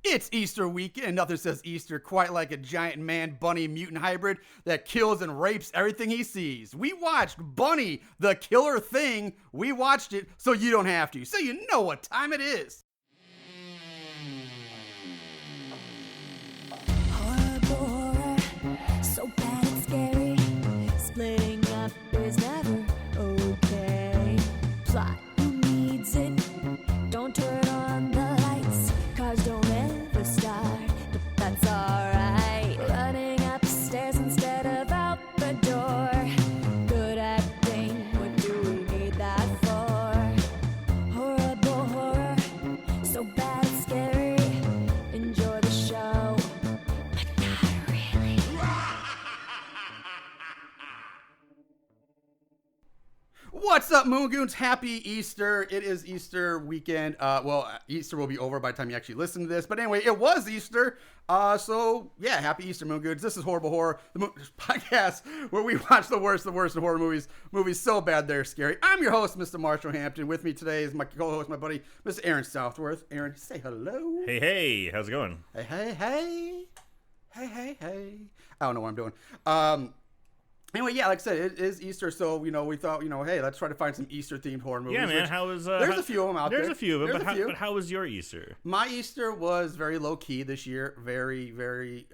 It's Easter weekend. Nothing says Easter quite like a giant man-bunny mutant hybrid that kills and rapes everything he sees. We watched Bunny, the Killer Thing. We watched it so you don't have to, so you know what time it is. Horror, so bad it's scary. Splitting up is never okay. Plot, who needs it? Don't turn on the lights. Cars don't ever start, but that's alright. Running upstairs instead of out the door. Good acting, what do we need that for? Horrible horror, so bad it's scary. Enjoy the show, but not really. What's up, Moongoons? Happy Easter. It is Easter weekend. Easter will be over by the time you actually listen to this. But anyway, it was Easter. So, yeah, happy Easter, Moongoons. This is Horrible Horror, the podcast where we watch the worst of horror movies. Movies so bad they're scary. I'm your host, Mr. Marshall Hampton. With me today is my co-host, my buddy, Mr. Aaron Southworth. Aaron, say hello. Hey, how's it going? Hey. I don't know what I'm doing. Anyway, yeah, like I said, it is Easter, so, we thought, hey, let's try to find some Easter-themed horror movies. Yeah, man, how was... there's a few of them out there. There's a few of them, but how was your Easter? My Easter was very low-key this year, very, very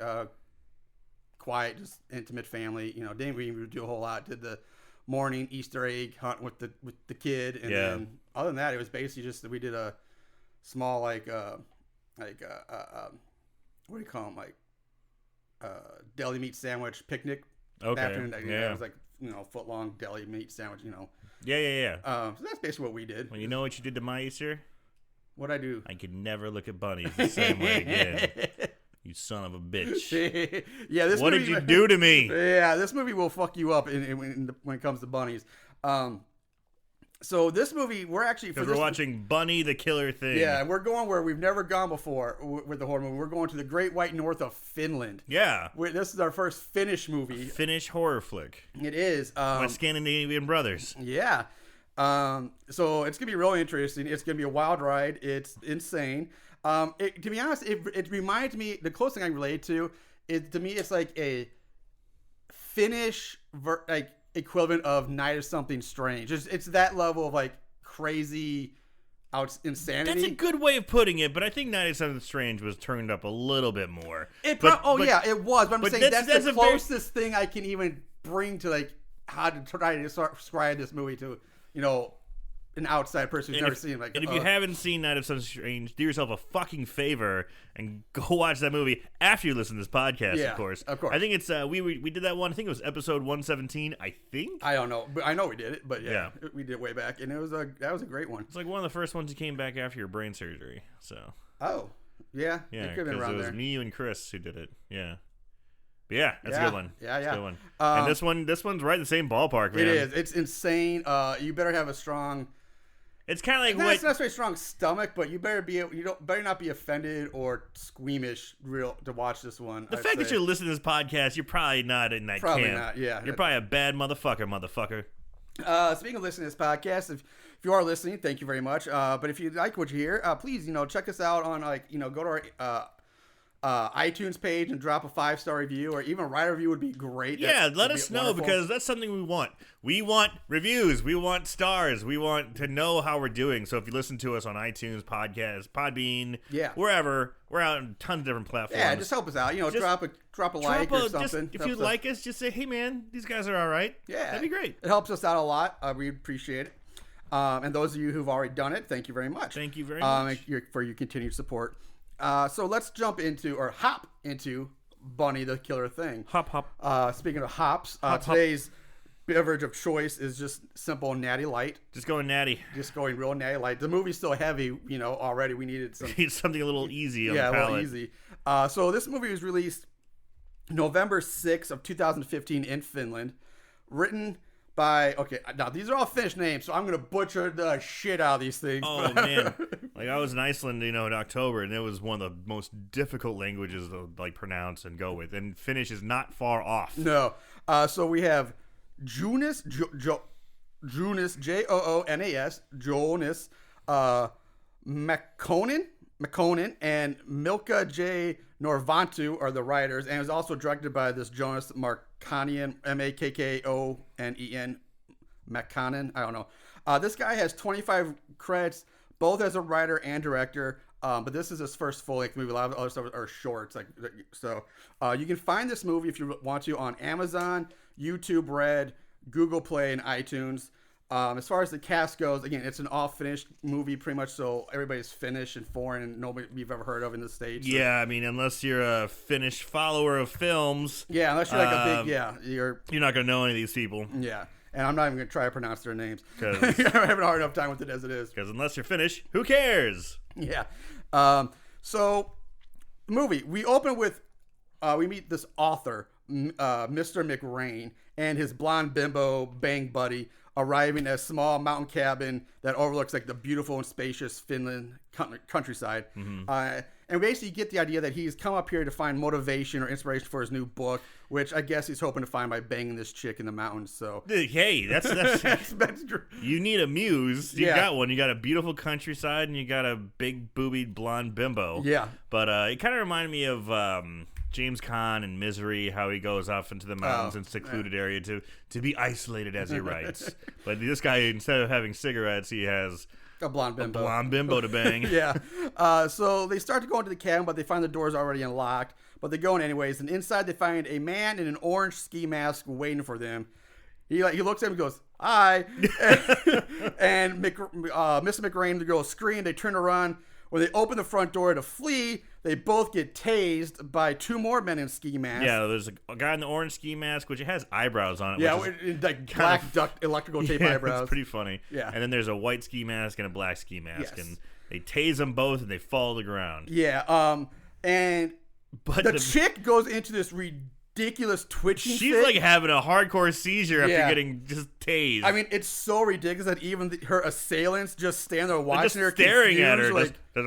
quiet, just intimate family. Didn't even do a whole lot. Did the morning Easter egg hunt with the kid, and then other than that, it was basically just that we did a small, what do you call them, deli meat sandwich picnic. Okay. Afternoon, it was like foot long deli meat sandwich. Yeah. So that's basically what we did. Well, you know what you did to my Easter? What'd I do? I could never look at bunnies the same way again. You son of a bitch. Yeah, this. What movie, did you do to me? Yeah, this movie will fuck you up when it comes to bunnies. So this movie, we're actually Because we're watching Bunny the Killer Thing. Yeah, we're going where we've never gone before with the horror movie. We're going to the Great White North of Finland. Yeah. This is our first Finnish movie. Finnish horror flick. It is. My Scandinavian brothers. Yeah. So it's gonna be really interesting. It's gonna be a wild ride. It's insane. To be honest, it reminds me, the closest thing I can relate to is, to me, it's like a Finnish equivalent of Night of Something Strange. It's that level of crazy insanity. That's a good way of putting it, but I think Night of Something Strange was turned up a little bit more. It was. But I'm saying that's the closest thing I can even bring to how to try to describe this movie to an outside person who's never seen it. And if you haven't seen Night of Something Strange, do yourself a fucking favor and go watch that movie after you listen to this podcast. Yeah, of course. I think it's we did that one. I think it was episode 117. I think. I don't know, but I know we did it. But yeah. We did it way back, and that was a great one. It's like one of the first ones you came back after your brain surgery. So. Oh, yeah. Yeah, it could have been around it was there. me, you, and Chris who did it. Yeah. But yeah, that's a good one. Yeah. That's a good one. And this one's right in the same ballpark, man. It is. It's insane. You better have a strong. It's kind of like not necessarily a strong stomach, but you better better not be offended or squeamish to watch this one. The fact that you listen to this podcast, you're probably not in that probably camp. Not. Yeah, you're probably a bad motherfucker. Speaking of listening to this podcast, if you are listening, thank you very much. But if you like what you hear, please check us out on go to our iTunes page and drop a 5-star review, or even write a review would be great. Yeah, let us know, because that's something we want. We want reviews. We want stars. We want to know how we're doing. So if you listen to us on iTunes, Podcast, Podbean, wherever, we're out on tons of different platforms. Yeah, just help us out. Drop a like or something. If you like us, just say, hey man, these guys are all right. Yeah, that'd be great. It helps us out a lot. We appreciate it. And those of you who've already done it, thank you very much. Thank you very much for your continued support. So let's hop into Bunny the Killer Thing. Hop. Speaking of hops, today's beverage of choice is just simple Natty Light. Just going natty. Just going real Natty Light. The movie's so heavy, already we needed something a little easy on the palate. Yeah, a little easy. So this movie was released November 6th of 2015 in Finland. Written by, now these are all Finnish names, so I'm going to butcher the shit out of these things. Oh, man. I was in Iceland, in October, and it was one of the most difficult languages to, pronounce and go with. And Finnish is not far off. No. So we have Joonas, Joonas, Joonas, Jonas, Makkonen, McConan and Milka J. Norvantu are the writers, and it was also directed by this Jonas Markanian, Makkonen, McConan. I don't know. This guy has 25 credits, both as a writer and director. But this is his first full-length movie. A lot of other stuff are shorts. You can find this movie if you want to on Amazon, YouTube Red, Google Play, and iTunes. As far as the cast goes, again, it's an all-finished movie pretty much, so everybody's Finnish and foreign and nobody you've ever heard of in the States. Yeah, I mean, unless you're a Finnish follower of films. Yeah, unless you're like a big, you're not going to know any of these people. Yeah, and I'm not even going to try to pronounce their names. I'm having a hard enough time with it as it is. Because unless you're Finnish, who cares? Yeah. So, the movie, we open with, we meet this author, Mr. McRain, and his blonde bimbo bang buddy arriving at a small mountain cabin that overlooks like the beautiful and spacious Finland countryside. Mm-hmm. And we basically get the idea that he's come up here to find motivation or inspiration for his new book, which I guess he's hoping to find by banging this chick in the mountains. So hey, that's you need a muse. You got one. You got a beautiful countryside, and you got a big boobied blonde bimbo. Yeah, but it kind of reminded me of James Caan in Misery, how he goes off into the mountains and secluded area to be isolated as he writes. But this guy, instead of having cigarettes, he has a blonde bimbo to bang. Yeah. So they start to go into the cabin, but they find the doors already unlocked. But they go in anyways, and inside they find a man in an orange ski mask waiting for them. He looks at him and goes, "Hi," and Mr. McRain and the girl scream. They turn to run. When they open the front door to flee, they both get tased by two more men in ski masks. Yeah, there's a guy in the orange ski mask, which it has eyebrows on it. Yeah, like black duct electrical tape eyebrows. It's pretty funny. Yeah. And then there's a white ski mask and a black ski mask. Yes. And they tase them both and they fall to the ground. Yeah. But the chick goes into this ridiculous twitching She's fit. like having a hardcore seizure after getting just tased. I mean, it's so ridiculous that even her assailants just stand there watching her, staring at her. Like, but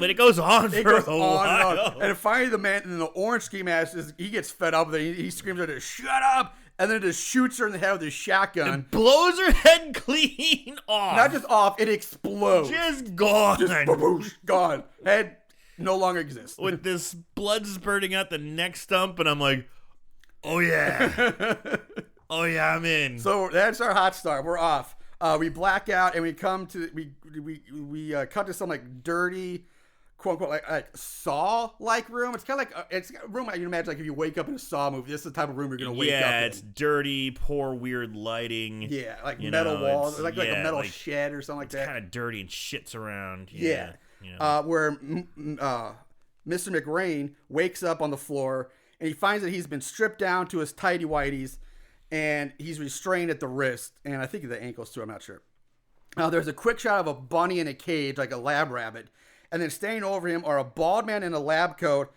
it goes on for a while. And finally, the man in the orange ski mask, he gets fed up with it. He screams at her, "Shut up!" And then just shoots her in the head with his shotgun. And blows her head clean off. Not just off, it explodes. Just gone. Just baboosh, gone. Head no longer exists. With this blood spurting out the neck stump, and I'm like, oh yeah. Oh yeah, I'm in. So that's our hot start. We're off. We black out and we come to we cut to some like dirty, quote unquote, like Saw-like room. It's kind of like it's a room I can imagine like if you wake up in a Saw movie. This is the type of room you're gonna wake up in. Yeah, it's dirty, poor, weird lighting. Yeah, like metal walls, like a metal shed or something like that. Kind of dirty and shits around. Yeah. Where Mr. McRain wakes up on the floor and he finds that he's been stripped down to his tighty whities and he's restrained at the wrist and I think the ankles too. I'm not sure. There's a quick shot of a bunny in a cage, like a lab rabbit, and then standing over him are a bald man in a lab coat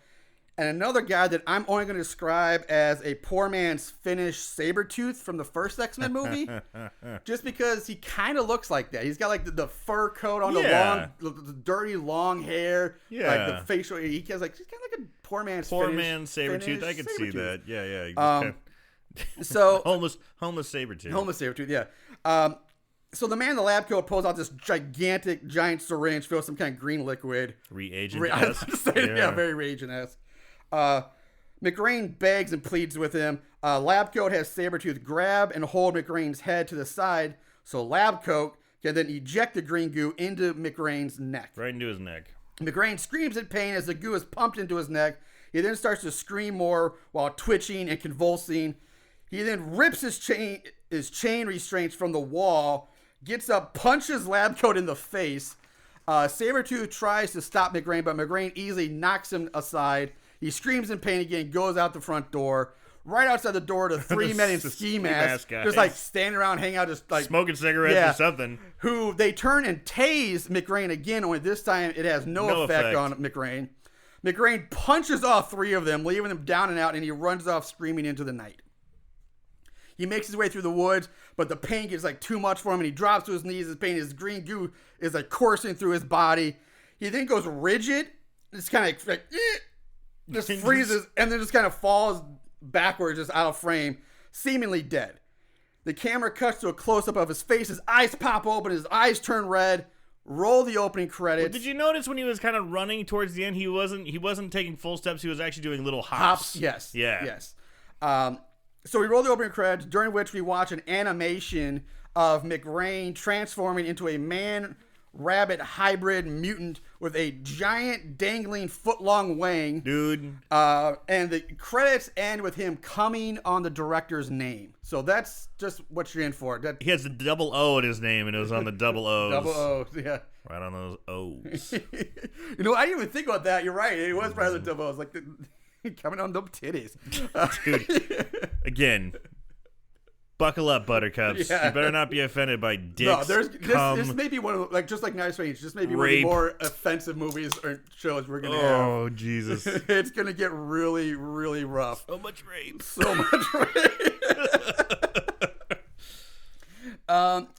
and another guy that I'm only going to describe as a poor man's Finnish Sabretooth from the first X-Men movie. Just because he kind of looks like that. He's got like the fur coat on, the dirty long hair. Yeah. Like the facial. He's kind of like a poor man's Sabretooth. I could see that. Yeah. So homeless Sabretooth. Homeless Sabretooth, yeah. So the man in the lab coat pulls out this giant syringe filled with some kind of green liquid. Reagent-esque. Yeah, very reagent-esque. McRain begs and pleads with him. Labcoat has Sabretooth grab and hold McRain's head to the side so Labcoat can then eject the green goo into McRain's neck. Right into his neck. McRain screams in pain as the goo is pumped into his neck. He then starts to scream more while twitching and convulsing. He then rips his chain restraints from the wall, gets up, punches Labcoat in the face. Sabretooth tries to stop McRain, but McRain easily knocks him aside. He screams in pain again, goes out the front door. Right outside the door, the three men in ski masks, just like standing around, hanging out, just like smoking cigarettes or something. Who they turn and tase McRain again, only this time it has no effect on McRain. McRain punches all three of them, leaving them down and out, and he runs off screaming into the night. He makes his way through the woods, but the pain gets like too much for him, and he drops to his knees. His pain, his green goo is like coursing through his body. He then goes rigid. It's kind of like just freezes, and then just kind of falls backwards, just out of frame, seemingly dead. The camera cuts to a close-up of his face. His eyes pop open. His eyes turn red. roll the opening credits. Well, did you notice when he was kind of running towards the end, he wasn't taking full steps. He was actually doing little hops. Yes. Yeah. Yes. So we roll the opening credits, during which we watch an animation of McRae transforming into a man-rabbit hybrid mutant with a giant dangling foot-long wang. Dude. And the credits end with him coming on the director's name. So that's just what you're in for. He has a double O in his name, and it was on the double O's. Double O's, yeah. Right on those O's. I didn't even think about that. You're right. It was probably the double O's. Like, coming on them titties. Dude. Again. Buckle up, buttercups. Yeah. You better not be offended by dicks. No, this may be one of the, just like Nice Range. This may be one of the more offensive movies or shows we're gonna have. Oh Jesus! It's gonna get really, really rough. So much rape. So much rape.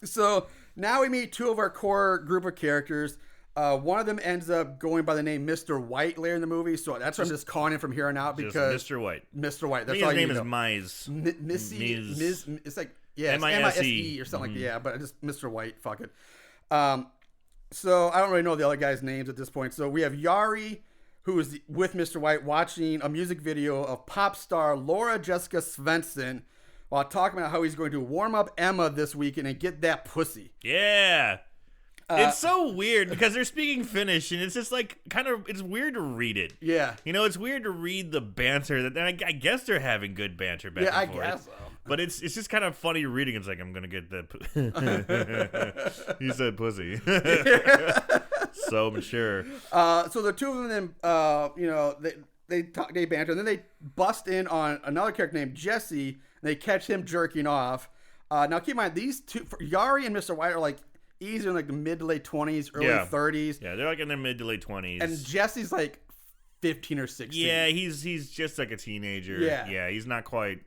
So now we meet two of our core group of characters. One of them ends up going by the name Mr. White later in the movie, so that's why I'm just calling him from here on out because Mr. White. Mr. White. That's I think all his you name know. is Mize. Missy. It's like M-I-S-E or something like that. Yeah, but just Mr. White. Fuck it. So I don't really know the other guys' names at this point. So we have Yari, who is with Mr. White, watching a music video of pop star Laura Jessica Svensson while talking about how he's going to warm up Emma this weekend and get that pussy. Yeah. It's so weird because they're speaking Finnish and it's just like it's weird to read it. Yeah. It's weird to read the banter. I guess they're having good banter back and forth. Guess so. But it's just kind of funny reading. It's like, I'm going to get the... He said pussy. So mature. So the two of them, they banter. And then they bust in on another character named Jesse. And they catch him jerking off. Now, keep in mind, these two, Yari and Mr. White are like easy in like the mid to late 20s, early 30s. Yeah, they're like in their mid to late 20s. And Jesse's like 15 or 16. Yeah, he's just like a teenager. Yeah, he's not quite.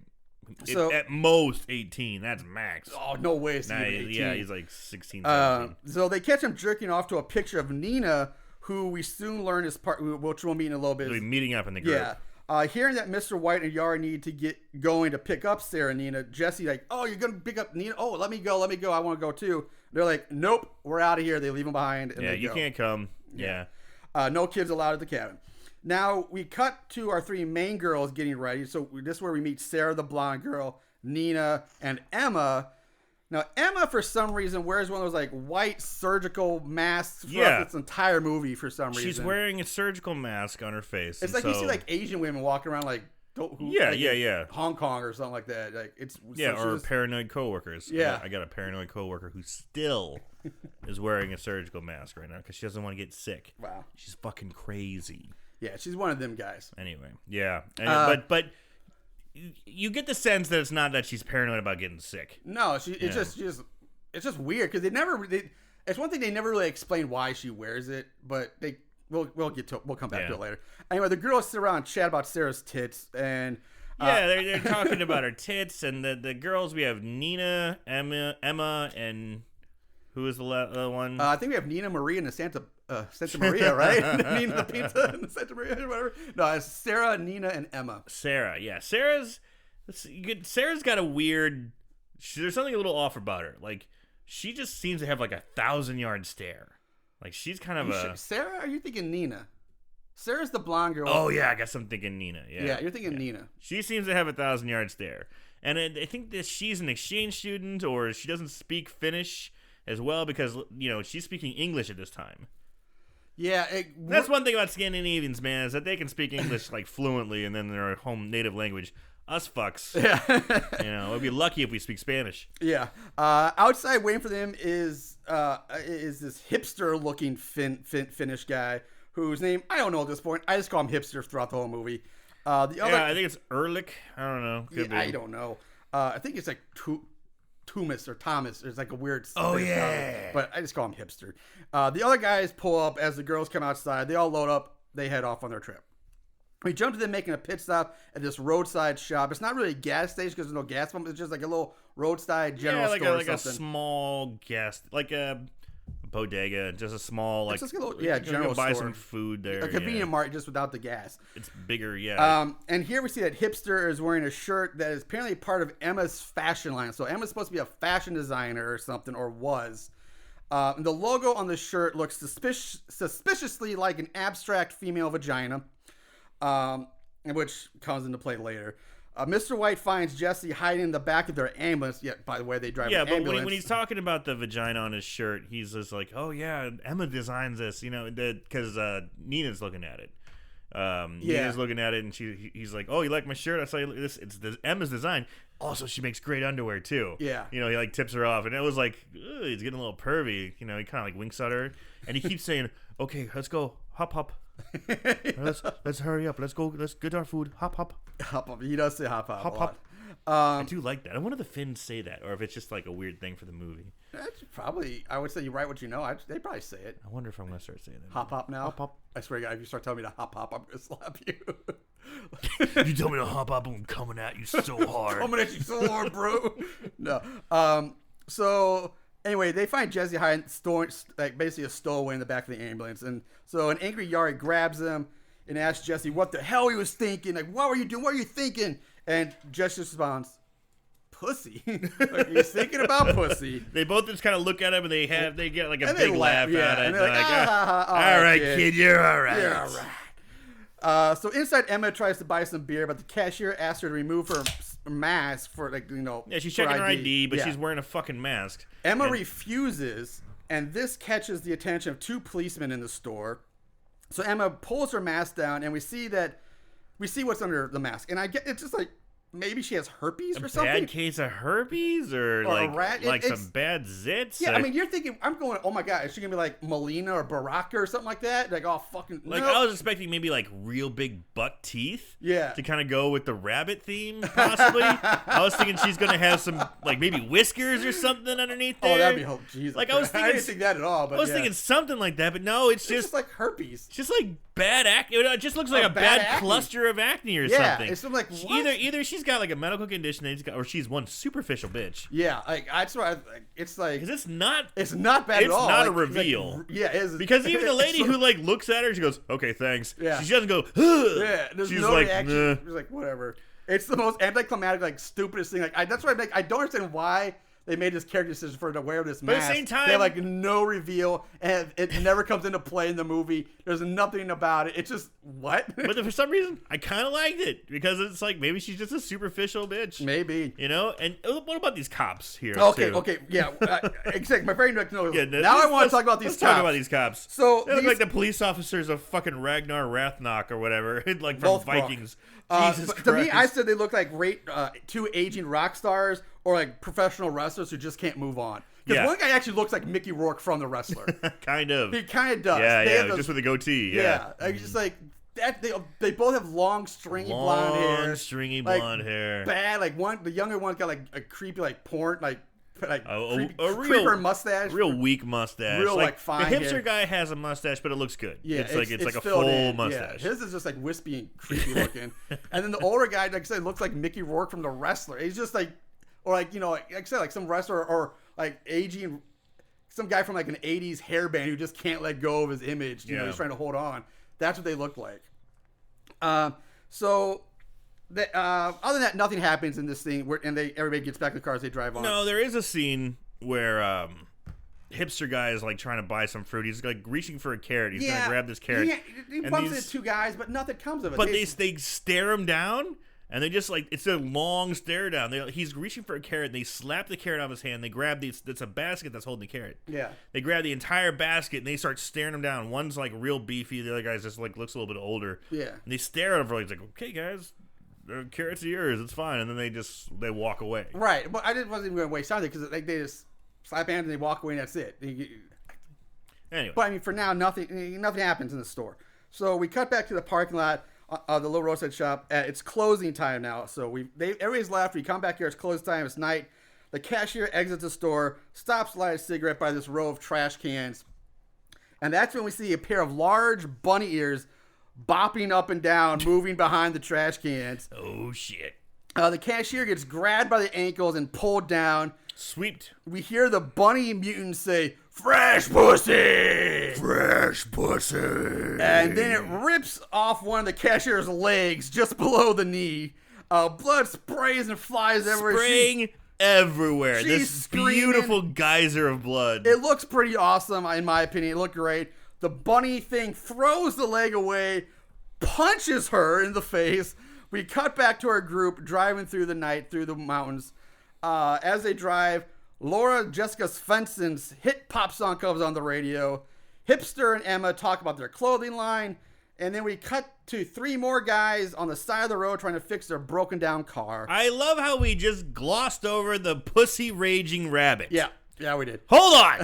So, at most 18. That's max. Oh, no way. It's even 18. Yeah, he's like 16, 17. So they catch him jerking off to a picture of Nina, who we soon learn is part, which we'll meet in a little bit. They'll be meeting up in the group. Yeah. Hearing that Mr. White and Yara need to get going to pick up Sarah and Nina, Jesse like, oh, you're going to pick up Nina? Oh, let me go. I want to go too. They're like, nope, we're out of here. They leave him behind. And you can't come. Yeah. No kids allowed at the cabin. Now, we cut to our three main girls getting ready. So this is where we meet Sarah, the blonde girl, Nina, and Emma. Now, Emma, for some reason, wears one of those like white surgical masks throughout this entire movie for some reason. She's wearing a surgical mask on her face. It's like you see like Asian women walking around like Hong Kong or something like that. Like or paranoid coworkers. Yeah, I got a paranoid coworker who still is wearing a surgical mask right now because she doesn't want to get sick. Wow, she's fucking crazy. Yeah, she's one of them guys. Anyway, yeah, but you get the sense that it's not that she's paranoid about getting sick. No, it's just weird because it's one thing they never really explain why she wears it, but we'll come back to it later. Anyway, the girls sit around and chat about Sarah's tits and they're talking about her tits and the girls. We have Nina, Emma, and who is the one? I think we have Nina Maria and the Santa Maria, right? Nina the pizza and the Santa Maria, whatever. No, it's Sarah, Nina, and Emma. Sarah, yeah. Sarah's got a weird. There's something a little off about her. Like she just seems to have like 1,000-yard stare. Like she's kind of Sarah? Or are you thinking Nina? Sarah's the blonde girl. Oh yeah, I guess I'm thinking Nina. Yeah, you're thinking Nina. She seems to have 1,000-yard stare, and I think that she's an exchange student or she doesn't speak Finnish as well because she's speaking English at this time. Yeah, that's one thing about Scandinavians, man, is that they can speak English like fluently and then their home native language. Us fucks, we'd be lucky if we speak Spanish. Yeah. Outside waiting for them is this hipster-looking Finnish guy whose name I don't know at this point. I just call him hipster throughout the whole movie. I think it's Ehrlich. I don't know. I don't know. I think it's like Tumis or Thomas. It's like a weird. Oh yeah. But I just call him hipster. The other guys pull up as the girls come outside. They all load up. They head off on their trip. We jump to them making a pit stop at this roadside shop. It's not really a gas station because there's no gas pump. It's just like a little roadside general store or something. Like a small gas, like a bodega, just a small like. Just a little, general buy store. Some food there. A convenient mart just without the gas. It's bigger, yeah. And here we see that hipster is wearing a shirt that is apparently part of Emma's fashion line. So Emma's supposed to be a fashion designer or something, or was. And the logo on the shirt looks suspiciously like an abstract female vagina, which comes into play later. Mr. White finds Jesse hiding in the back of their ambulance. Yeah, by the way, they drive an ambulance. Yeah, but when he's talking about the vagina on his shirt, he's just like, oh, yeah, Emma designs this, because Nina's looking at it. Nina's looking at it, and he's like, oh, you like my shirt? I saw you, it's Emma's design. Also, she makes great underwear, too. Yeah. He, like, tips her off, and it was like, he's getting a little pervy. He kind of, like, winks at her, and he keeps saying, okay, let's go. Hop, hop. Let's hurry up. Let's go. Let's get our food. Hop, hop. Hop, hop. He does say hop, hop. Hop, hop. I do like that. I wonder if the Finns say that, or if it's just like a weird thing for the movie. That's probably. I would say you write what you know. They probably say it. I wonder if I'm gonna start saying that. Hop, hop now. Hop, hop. I swear to God, if you start telling me to hop, hop, I'm gonna slap you. If you tell me to hop, hop, I'm coming at you so hard. Coming at you so hard, bro. No. So anyway, they find Jesse hiding, like basically a stowaway in the back of the ambulance, and so an angry Yari grabs him and asks Jesse what the hell he was thinking. Like, what were you doing? What were you thinking? And Jesse responds, pussy. Like, he's thinking about pussy. They both just kind of look at him and they get like a big laugh at it. And they're like, all right, kid, you're all right. You're all right. So inside, Emma tries to buy some beer, but the cashier asks her to remove her mask for Yeah, she's checking her ID, but she's wearing a fucking mask. Emma refuses, and this catches the attention of two policemen in the store. So Emma pulls her mask down, and we see what's under the mask. And it's just like, maybe she has herpes or something. Bad case of herpes or like a rat. Some bad zits. Yeah, I mean, you're thinking, I'm going, oh my God, is she going to be like Melina or Baraka or something like that? Like, oh, fucking, like, no. I was expecting maybe like real big buck teeth. Yeah. To kind of go with the rabbit theme, possibly. I was thinking she's going to have some, like, maybe whiskers or something underneath there. Oh, that'd be, Jesus. Like, I didn't think that at all, but I was thinking something like that, but no, it's just like herpes. It's just like bad acne. It just looks like a bad cluster of acne or something. Yeah, it's like, what? Either she's got like a medical condition, or she's one superficial bitch. Yeah, like it's like because it's not bad at all. It's not a reveal. Yeah, it is. Because even the lady who like looks at her, she goes, "Okay, thanks." Yeah, she doesn't go. Ugh. Yeah, there's she's no like, reaction. nah. She's like, whatever. It's the most anticlimactic, like stupidest thing. Like that's why I don't understand why they made this character decision for her to wear this mask. But at the same time, they have like no reveal, and it never comes into play in the movie. There's nothing about it. It's just what? But for some reason, I kind of liked it because it's like maybe she's just a superficial bitch. Maybe, And what about these cops here? Okay, yeah, exactly. My brain knows. Yeah, now I want to talk about these cops. Let's talk about these cops. So they look like the police officers of fucking Ragnar Rathnock or whatever, like from Vikings. Jesus Christ. To me, I said they look like two aging rock stars or like professional wrestlers who just can't move on. Because one guy actually looks like Mickey Rourke from The Wrestler. Kind of. He kind of does. Yeah, just with a goatee. Yeah. Just like that. They both have long, stringy blonde hair. Long, stringy blonde hair. Bad. Like the younger one's got like a creepy like porn like a creeper mustache, real weak mustache, real like fine. The hipster guy has a mustache, but it looks good. Yeah, it's like a full mustache. Yeah. His is just like wispy and creepy looking. And then the older guy, like I said, looks like Mickey Rourke from The Wrestler. He's just like, or like like I said, like some wrestler or like aging, some guy from like an '80s hair band who just can't let go of his image. You know, he's trying to hold on. That's what they look like. So. Other than that, nothing happens in this thing, everybody gets back in the cars, they drive on. No, there is a scene where hipster guy is like trying to buy some fruit. He's like reaching for a carrot. He's gonna grab this carrot. He bumps into two guys, but nothing comes of it. But they stare him down, and they just like it's a long stare down. He's reaching for a carrot. And they slap the carrot out of his hand. They grab it's a basket that's holding the carrot. Yeah. They grab the entire basket and they start staring him down. One's like real beefy. The other guy's just like looks a little bit older. Yeah. And they stare at him for like, okay, guys. The carrots are yours. It's fine, and then they walk away. Right, but I wasn't even going to waste time because they just slap hands and they walk away and that's it. Anyway, but I mean, for now, nothing happens in the store. So we cut back to the parking lot, the little roadside shop. It's closing time now, so everybody's left. We come back here. It's closing time. It's night. The cashier exits the store, stops to light a cigarette by this row of trash cans, and that's when we see a pair of large bunny ears bopping up and down, moving behind the trash cans. Oh, shit. The cashier gets grabbed by the ankles and pulled down. Sweeped. We hear the bunny mutant say, "Fresh pussy! Fresh pussy!" And then it rips off one of the cashier's legs just below the knee. Blood sprays and flies everywhere. Spraying everywhere. She's this screaming. Beautiful geyser of blood. It looks pretty awesome, in my opinion. It looked great. The bunny thing throws the leg away, punches her in the face. We cut back to our group driving through the night, through the mountains. As they drive, Laura Jessica Svensson's hit pop song comes on the radio. Hipster and Emma talk about their clothing line. And then we cut to 3 more guys on the side of the road trying to fix their broken down car. I love how we just glossed over the pussy raging rabbit. Yeah, we did. Hold on.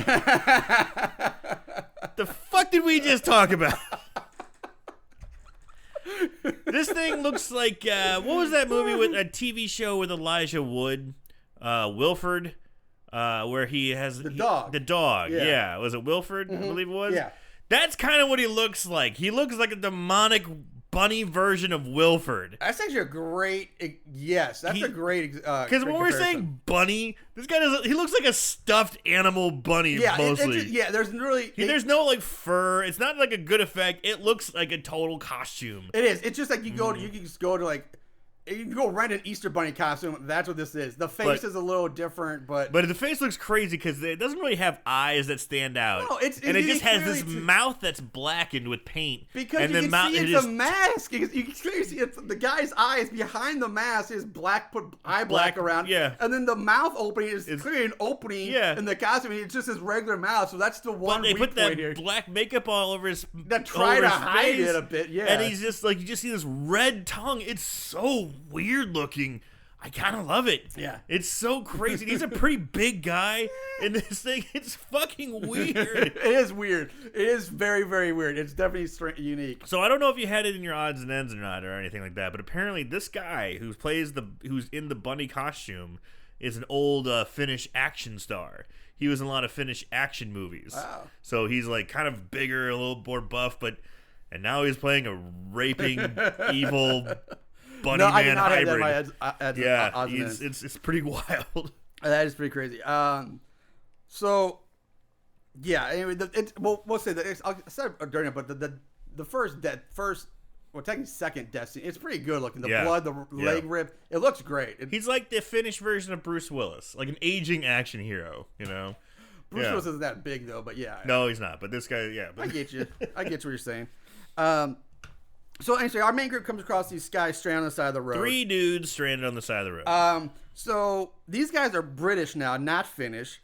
The fuck did we just talk about? This thing looks like, what was that movie with a TV show with Elijah Wood? Wilford, where he has... The dog. The dog, yeah. Was it Wilford, I believe it was? Yeah. That's kind of what he looks like. He looks like a demonic bunny version of Wilford. That's actually a great... Yes, that's a great... Because when we're saying bunny, this guy doesn't... He looks like a stuffed animal bunny, mostly. There's really... There's no, like, fur. It's not, like, a good effect. It looks like a total costume. It is. It's just like you can just go to, like... You can go rent an Easter bunny costume. That's what this is. The face is a little different, but the face looks crazy because it doesn't really have eyes that stand out. No, it just has this mouth that's blackened with paint. Because and you can see it's a mask. You can clearly see the guy's eyes behind the mask is black, put eye black around. Yeah. And then the mouth opening is clearly an opening in the costume. It's just his regular mouth. So that's the one. But they put that here. black makeup all over his. That try to hide it a bit. Yeah. And he's just like, you just see this red tongue. It's so weird looking. I kind of love it. Yeah. It's so crazy. He's a pretty big guy in this thing. It's fucking weird. It is weird. It is very, very weird. It's definitely unique. So I don't know if you had it in your odds and ends or not or anything like that, but apparently this guy who's in the bunny costume is an old Finnish action star. He was in a lot of Finnish action movies. Wow. So he's like kind of bigger, a little more buff, and now he's playing a raping, evil bunny man hybrid. I did not have that in my it's pretty wild. That is pretty crazy. So yeah, anyway, we'll say that I said during it, but the first, well, technically second death scene, it's pretty good looking. The blood, the leg rip, it looks great. He's like the Finnish version of Bruce Willis, like an aging action hero, you know. Bruce Willis isn't that big though, but yeah. No, he's not. But this guy, But I get you. I get what you're saying. So anyway, our main group comes across these guys stranded on the side of the road. 3 dudes stranded on the side of the road. So these guys are British now, not Finnish.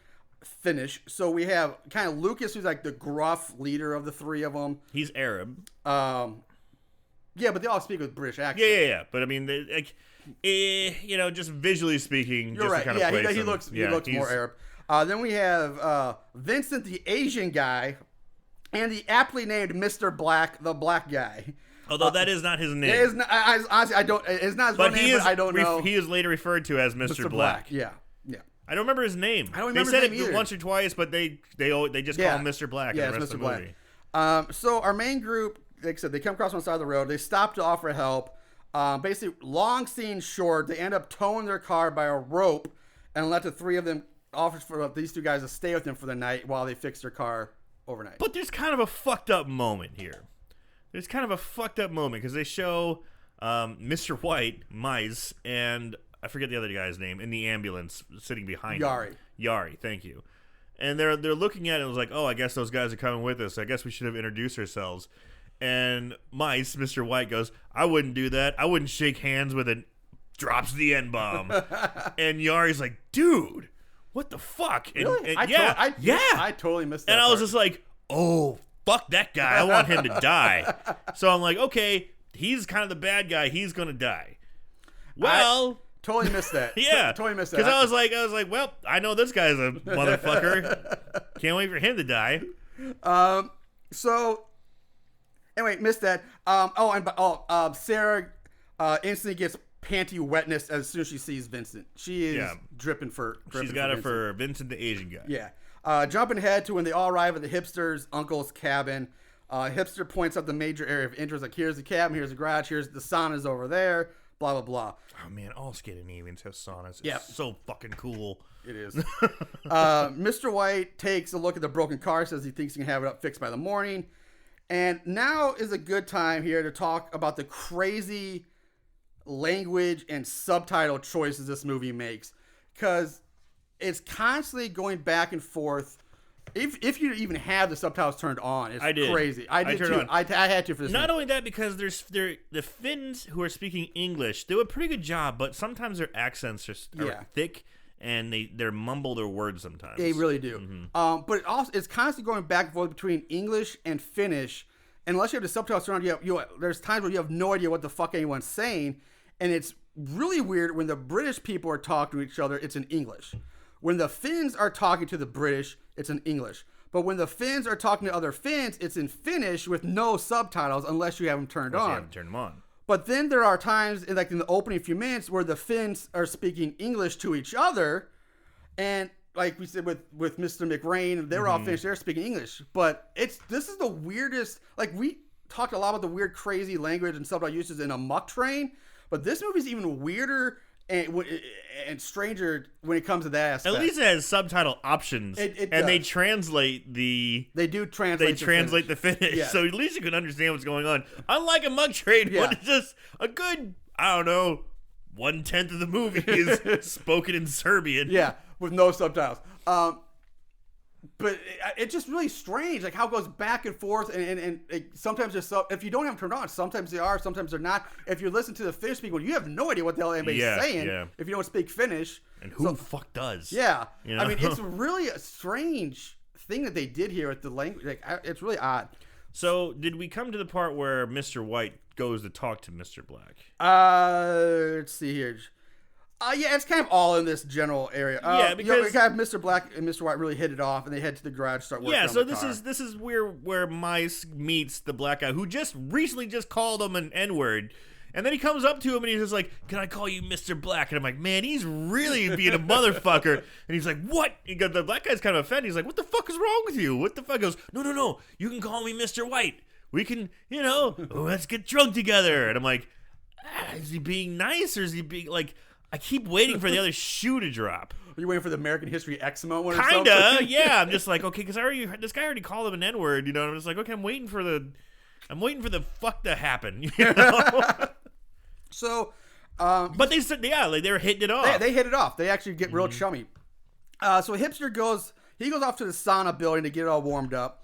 So we have kind of Lucas, who's like the gruff leader of the 3 of them. He's Arab. Yeah, but they all speak with British accent. Yeah. But I mean, just visually speaking, you're right. Kind of he looks more Arab. Then we have Vincent, the Asian guy, and the aptly named Mr. Black, the black guy. Although that is not his name. It is not, honestly, I don't. It's not his real name, but I don't know. He is later referred to as Mr. Black. Yeah. I don't remember his name. I don't remember his name either. Once or twice, but they just call him Mr. Black. Yeah, in the rest it's Mr. of the Black. movie. So our main group, like I said, they come across one side of the road. They stop to offer help. Basically, long scene short, they end up towing their car by a rope and let the 3 of them offer for these 2 guys to stay with them for the night while they fix their car overnight. But there's kind of a fucked up moment here. There's kind of a fucked up moment because they show Mr. White, Mice, and I forget the other guy's name, in the ambulance sitting behind him. Yari, thank you. And they're looking at it and was like, oh, I guess those guys are coming with us. I guess we should have introduced ourselves. And Mice, Mr. White, goes, I wouldn't do that. I wouldn't shake hands with it. Drops the N-bomb. And Yari's like, dude, what the fuck? And, really? I totally missed that And I was part. just like, oh, fuck that guy. I want him to die. So I'm like, okay, he's kind of the bad guy. He's going to die. Well... Totally missed that. Yeah. Totally missed that. Because I was like, well, I know this guy's a motherfucker. Can't wait for him to die. So, anyway, missed that. Sarah instantly gets panty wetness as soon as she sees Vincent. She is dripping for She's got it for Vincent, the Asian guy. Yeah. Jumping ahead to when they all arrive at the hipster's uncle's cabin. Hipster points out the major area of interest. Like, here's the cabin, here's the garage, here's the saunas over there. Blah, blah, blah. Oh, man, all Scandinavians have saunas. It's so fucking cool. It is. Mr. White takes a look at the broken car, says he thinks he can have it up fixed by the morning. And now is a good time here to talk about the crazy language and subtitle choices this movie makes. Because it's constantly going back and forth. If you even have the subtitles turned on, it's crazy. I did too. I had to for this. Not only that, because the Finns who are speaking English do a pretty good job, but sometimes their accents are thick and they mumble their words sometimes. They really do. Mm-hmm. But it's constantly going back and forth between English and Finnish. And unless you have the subtitles turned on, there's times where you have no idea what the fuck anyone's saying, and it's really weird when the British people are talking to each other. It's in English. When the Finns are talking to the British, it's in English. But when the Finns are talking to other Finns, it's in Finnish with no subtitles unless you have them turned on. You have to turn them on. But then there are times, like in the opening few minutes, where the Finns are speaking English to each other. And like we said with Mr. McRain, they're all Finnish. They're speaking English. But this is the weirdest. Like, we talked a lot about the weird, crazy language and subtitle uses in A Muck Train. But this movie's even weirder and stranger when it comes to that aspect. At least it has subtitle options, and they translate the. They do translate. They translate the Finnish, so at least you can understand what's going on. Unlike A Muck Train, when it's just a good, 1/10 of the movie is spoken in Serbian. Yeah, with no subtitles. But it's just really strange, like how it goes back and forth, and sometimes if you don't have them turned on, sometimes they are, sometimes they're not. If you listen to the Finnish people, you have no idea what the hell anybody's saying if you don't speak Finnish. And who the fuck does? Yeah, I mean, it's really a strange thing that they did here with the language. Like, it's really odd. So, did we come to the part where Mr. White goes to talk to Mr. Black? Let's see here. Yeah, it's kind of all in this general area. Because we have Mr. Black and Mr. White really hit it off, and they head to the garage to start working on the car. This is where Mice meets the black guy who just recently called him an N-word, and then he comes up to him and he's just like, "Can I call you Mr. Black?" And I'm like, "Man, he's really being a motherfucker." And he's like, "What?" The black guy's kind of offended. He's like, "What the fuck is wrong with you? What the fuck?" He goes, "No, you can call me Mr. White. We can, let's get drunk together." And I'm like, is he being nice, or is he being like? I keep waiting for the other shoe to drop. Are you waiting for the American History X moment? Kinda, yeah. I'm just like, okay, because this guy already called him an N-word, and I'm just like, okay, I'm waiting for the fuck to happen. So, but they said, they were hitting it off. They hit it off. They actually get real chummy. So Hipster goes off to the sauna building to get it all warmed up.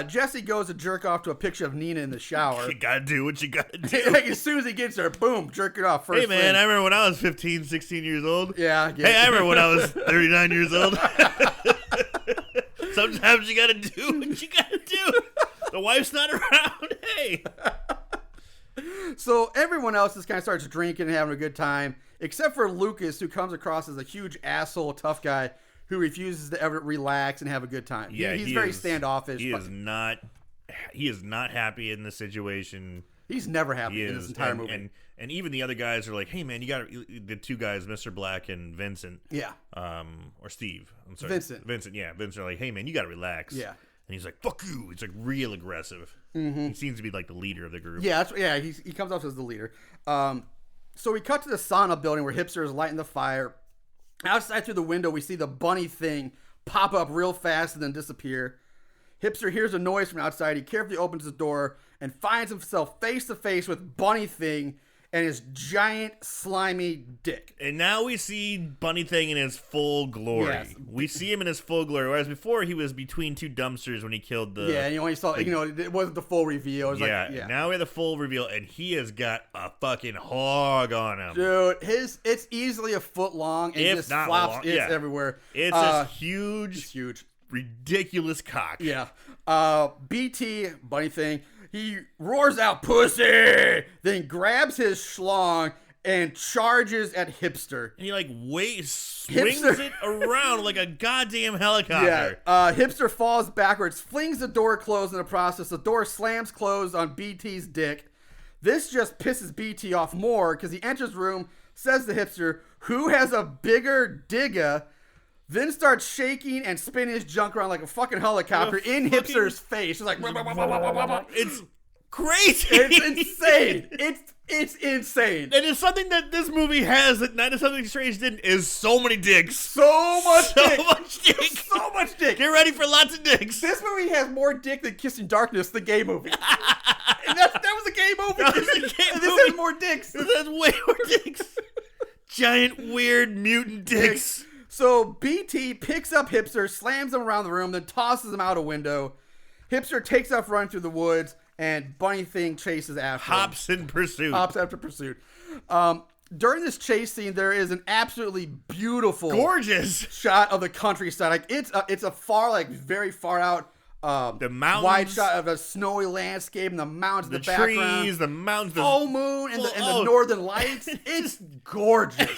Jesse goes to jerk off to a picture of Nina in the shower. You gotta do what you gotta do. Like, as soon as he gets there, boom, jerk it off first. Hey, man, thing. I remember when I was 15, 16 years old. Yeah. Hey, I remember when I was 39 years old. Sometimes you gotta do what you gotta do. The wife's not around. Hey. So everyone else just kind of starts drinking and having a good time, except for Lucas, who comes across as a huge asshole tough guy who refuses to ever relax and have a good time. Yeah, he's very standoffish. He is not happy in this situation. He's never happy in this entire movie. And even the other guys are like, "Hey, man, you got the two guys, Mr. Black and Vincent." Yeah. Or Steve. I'm sorry. Vincent. Yeah, Vincent are like, "Hey, man, you got to relax." Yeah. And he's like, "Fuck you." It's like real aggressive. Mm-hmm. He seems to be like the leader of the group. Yeah, he comes off as the leader. So we cut to the sauna building where Hipster is lighting the fire. Outside through the window, we see the bunny thing pop up real fast and then disappear. Hipster hears a noise from outside. He carefully opens the door and finds himself face to face with Bunny Thing and his giant slimy dick. And now we see Bunny Thing in his full glory. Yes. We see him in his full glory, whereas before he was between two dumpsters when he killed the... Yeah, and you only saw, it wasn't the full reveal. It was now we have the full reveal, and he has got a fucking hog on him. Dude, it's easily a foot long, and if just not flops long, everywhere. It's a huge, ridiculous cock. Yeah. BT, Bunny Thing... He roars out, "Pussy!" Then grabs his schlong and charges at Hipster. And he swings it around like a goddamn helicopter. Yeah. Hipster falls backwards, flings the door closed in the process. The door slams closed on BT's dick. This just pisses BT off more because he enters the room, says to Hipster, "Who has a bigger digga?" Then starts shaking and spinning his junk around like a fucking helicopter in Hipster's face. It's like... It's crazy. It's insane. It's insane. And it's something that this movie has that Night of Something Strange didn't, is so many dicks. So much dick. So much dick. Get ready for lots of dicks. This movie has more dick than Kissing Darkness, the gay movie. And that was a gay movie. This has more dicks. This has way more dicks. Giant, weird, mutant dicks. So So BT picks up Hipster, slams him around the room, then tosses him out a window. Hipster takes off running through the woods, and Bunny Thing chases after him. Hops after pursuit. During this chase scene, there is an absolutely beautiful, gorgeous shot of the countryside. Like it's a far, like very far out, the mountains, wide shot of a snowy landscape and the mountains, the background, trees, the mountains, full moon, and the northern lights. It's gorgeous.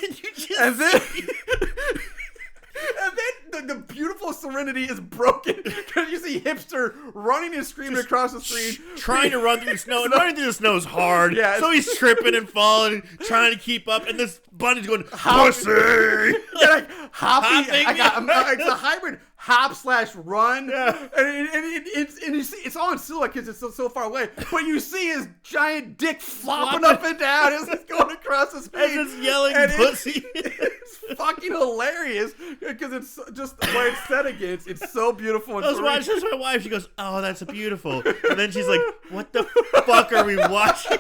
And then the beautiful serenity is broken because you see Hipster running and screaming across the street, trying to run through the snow. And running through the snow is hard, so he's tripping and falling, trying to keep up. And this bunny's going, pussy! Yeah, like hopping. It's a hybrid hop/run, and you see it's all in silhouette because it's so far away. But you see his giant dick flopping up and down as it's going across his face, and it's yelling pussy. It's fucking hilarious because it's just the way it's set against. It's so beautiful. And I was watching this with my wife. She goes, "Oh, that's beautiful," and then she's like, "What the fuck are we watching?"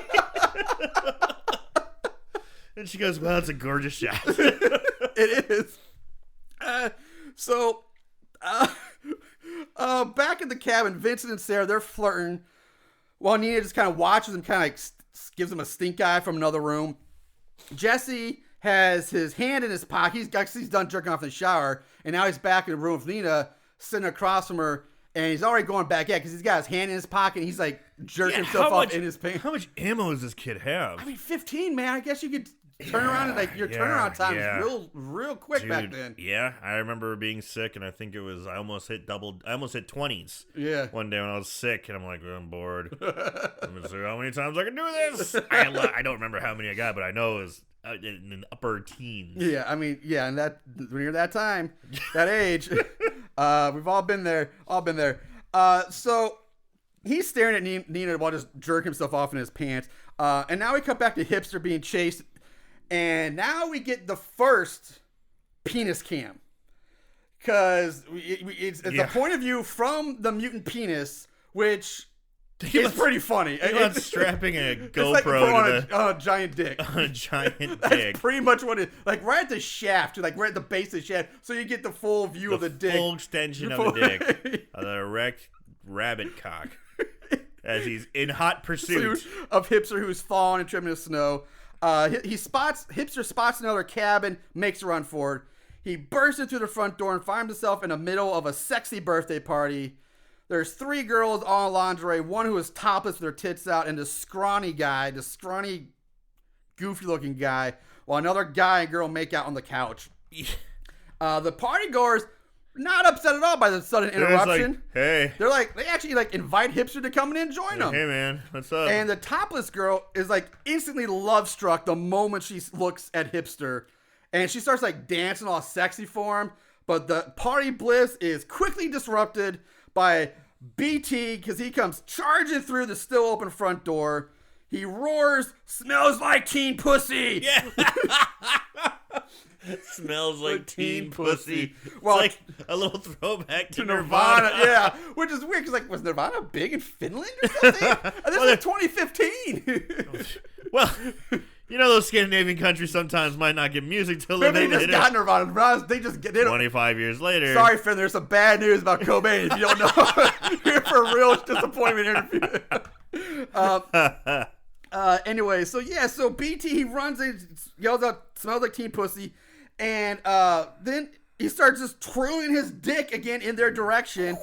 And she goes, "Well, it's a gorgeous shot." It is. Back in the cabin, Vincent and Sarah, they're flirting while Nina just kind of watches them, kind of like gives him a stink eye from another room. Jesse has his hand in his pocket. He's done jerking off in the shower, and now he's back in the room with Nina, sitting across from her, and he's already going back at because he's got his hand in his pocket, and he's like jerking himself off in his pants. How much ammo does this kid have? I mean, 15, man. I guess you could turn around and like your turnaround time is real quick back then. Yeah, I remember being sick, and I think it was I almost hit 20s. Yeah. One day when I was sick, and I'm like, I'm bored. I'm gonna see how many times I can do this. I don't remember how many I got, but I know it was in the upper teens. Yeah, I mean, yeah, and that when you're that time, that age, we've all been there. So he's staring at Nina while just jerking himself off in his pants. And now we cut back to Hipster being chased. And now we get the first penis cam. Because it's the point of view from the mutant penis, which is pretty funny. It's strapping a GoPro it's like on a giant dick. On a giant dick. That's pretty much what it is. Like right at the shaft, like right at the base of the shaft. So you get the full view of the dick. Full extension of the dick. Of the erect rabbit cock. As he's in hot pursuit of Hipster, who's falling and tripping in the snow. Hipster spots another cabin, makes a run for it. He bursts in through the front door and finds himself in the middle of a sexy birthday party. There's 3 girls all in lingerie, one who is topless with her tits out, and the scrawny, goofy-looking guy, while another guy and girl make out on the couch. The party goers not upset at all by the sudden interruption. Like, hey. They actually invite Hipster to come in and join them. Hey man, what's up? And the topless girl is instantly love struck the moment she looks at Hipster, and she starts dancing all sexy for him. But the party bliss is quickly disrupted by BT because he comes charging through the still open front door. He roars, "Smells like teen pussy!" Yeah. It smells like teen pussy. Well, it's like a little throwback to Nirvana. Yeah, which is weird because was Nirvana big in Finland or something? This is 2015. Well, you know those Scandinavian countries sometimes might not get music till they just got Nirvana. They just get 25 years later. Sorry, Finn. There's some bad news about Cobain. If you don't know, here for a real disappointment interview. Anyway, so BT, he runs and yells out, "Smells like teen pussy," and then he starts just twirling his dick again in their direction.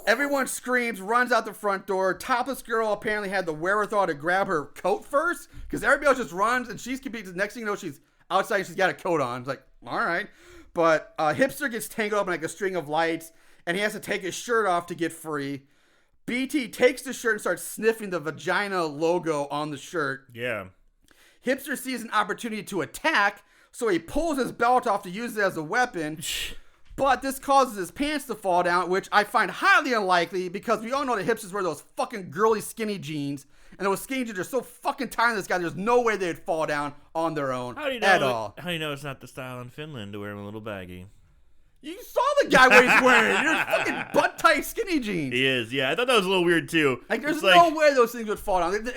Everyone screams, runs out the front door. Topless girl apparently had the wherewithal to grab her coat first because everybody else just runs and she's confused. The next thing you know, she's outside and she's got a coat on. It's like, all right. But Hipster gets tangled up in a string of lights and he has to take his shirt off to get free. BT takes the shirt and starts sniffing the vagina logo on the shirt. Yeah. Hipster sees an opportunity to attack, so he pulls his belt off to use it as a weapon. But this causes his pants to fall down, which I find highly unlikely because we all know that hipsters wear those fucking girly skinny jeans. And those skinny jeans are so fucking tight on this guy, there's no way they'd fall down on their own at all. How do you know it's not the style in Finland to wear them a little baggy? You saw the guy what he's wearing. You're fucking butt-tight skinny jeans. He is, yeah. I thought that was a little weird, too. There's no way those things would fall down.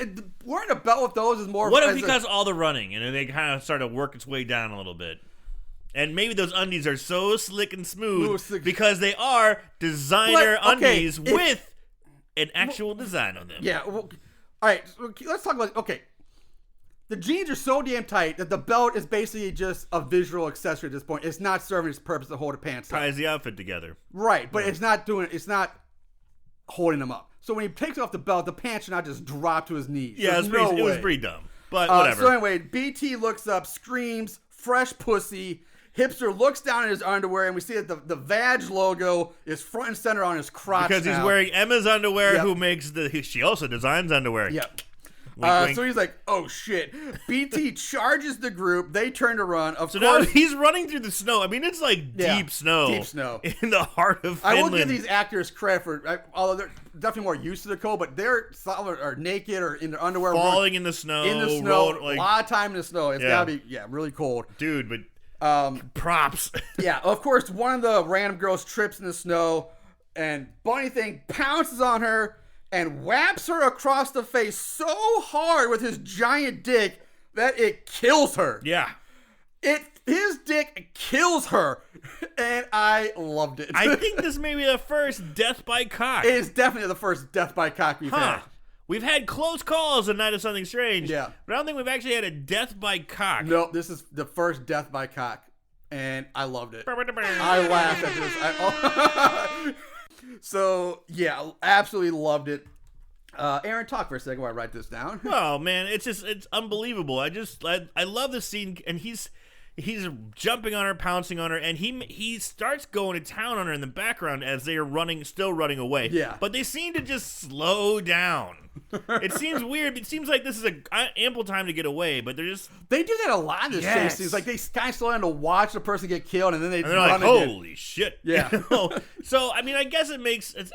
Wearing a belt with those is more... What if he does all the running, and then they kind of start to work its way down a little bit? And maybe those undies are so slick and smooth because they are designer undies with an actual design on them. Yeah. Well, all right. Let's talk about. Okay. The jeans are so damn tight that the belt is basically just a visual accessory at this point. It's not serving its purpose to hold the pants up. Ties the outfit together. Right, but it's not holding them up. So when he takes off the belt, the pants should not just drop to his knees. Yeah, it was pretty dumb. But whatever. So anyway, BT looks up, screams, fresh pussy. Hipster looks down at his underwear, and we see that the Vag logo is front and center on his crotch because he's wearing Emma's underwear, who makes she also designs underwear. Yep. Wink, wink. So he's like, oh shit. BT charges the group. They turn to run. So now he's running through the snow. I mean, it's like deep snow. Deep snow. In the heart of Finland. I will give these actors credit for, although they're definitely more used to the cold, but they're naked or in their underwear. Falling in the snow. A lot of time in the snow. It's got to be, really cold. Dude, but props. Yeah, of course, one of the random girls trips in the snow, and Bunny Thing pounces on her and whaps her across the face so hard with his giant dick that it kills her. Yeah. His dick kills her, and I loved it. I think this may be the first death by cock. It is definitely the first death by cock we've had. We've had close calls in Night of Something Strange. Yeah. But I don't think we've actually had a death by cock. No, this is the first death by cock, and I loved it. I laughed at this. So, yeah, absolutely loved it. Aaron, talk for a second while I write this down. Oh, man, it's unbelievable. I love this scene, and he's jumping on her, pouncing on her, and he starts going to town on her in the background as they are still running away. Yeah. But they seem to just slow down. It seems weird. It seems like this is an ample time to get away, but they do that a lot in this chase. It's like they kind of slow down to watch the person get killed, and then they're like, holy shit. Yeah. So, I mean, I guess it's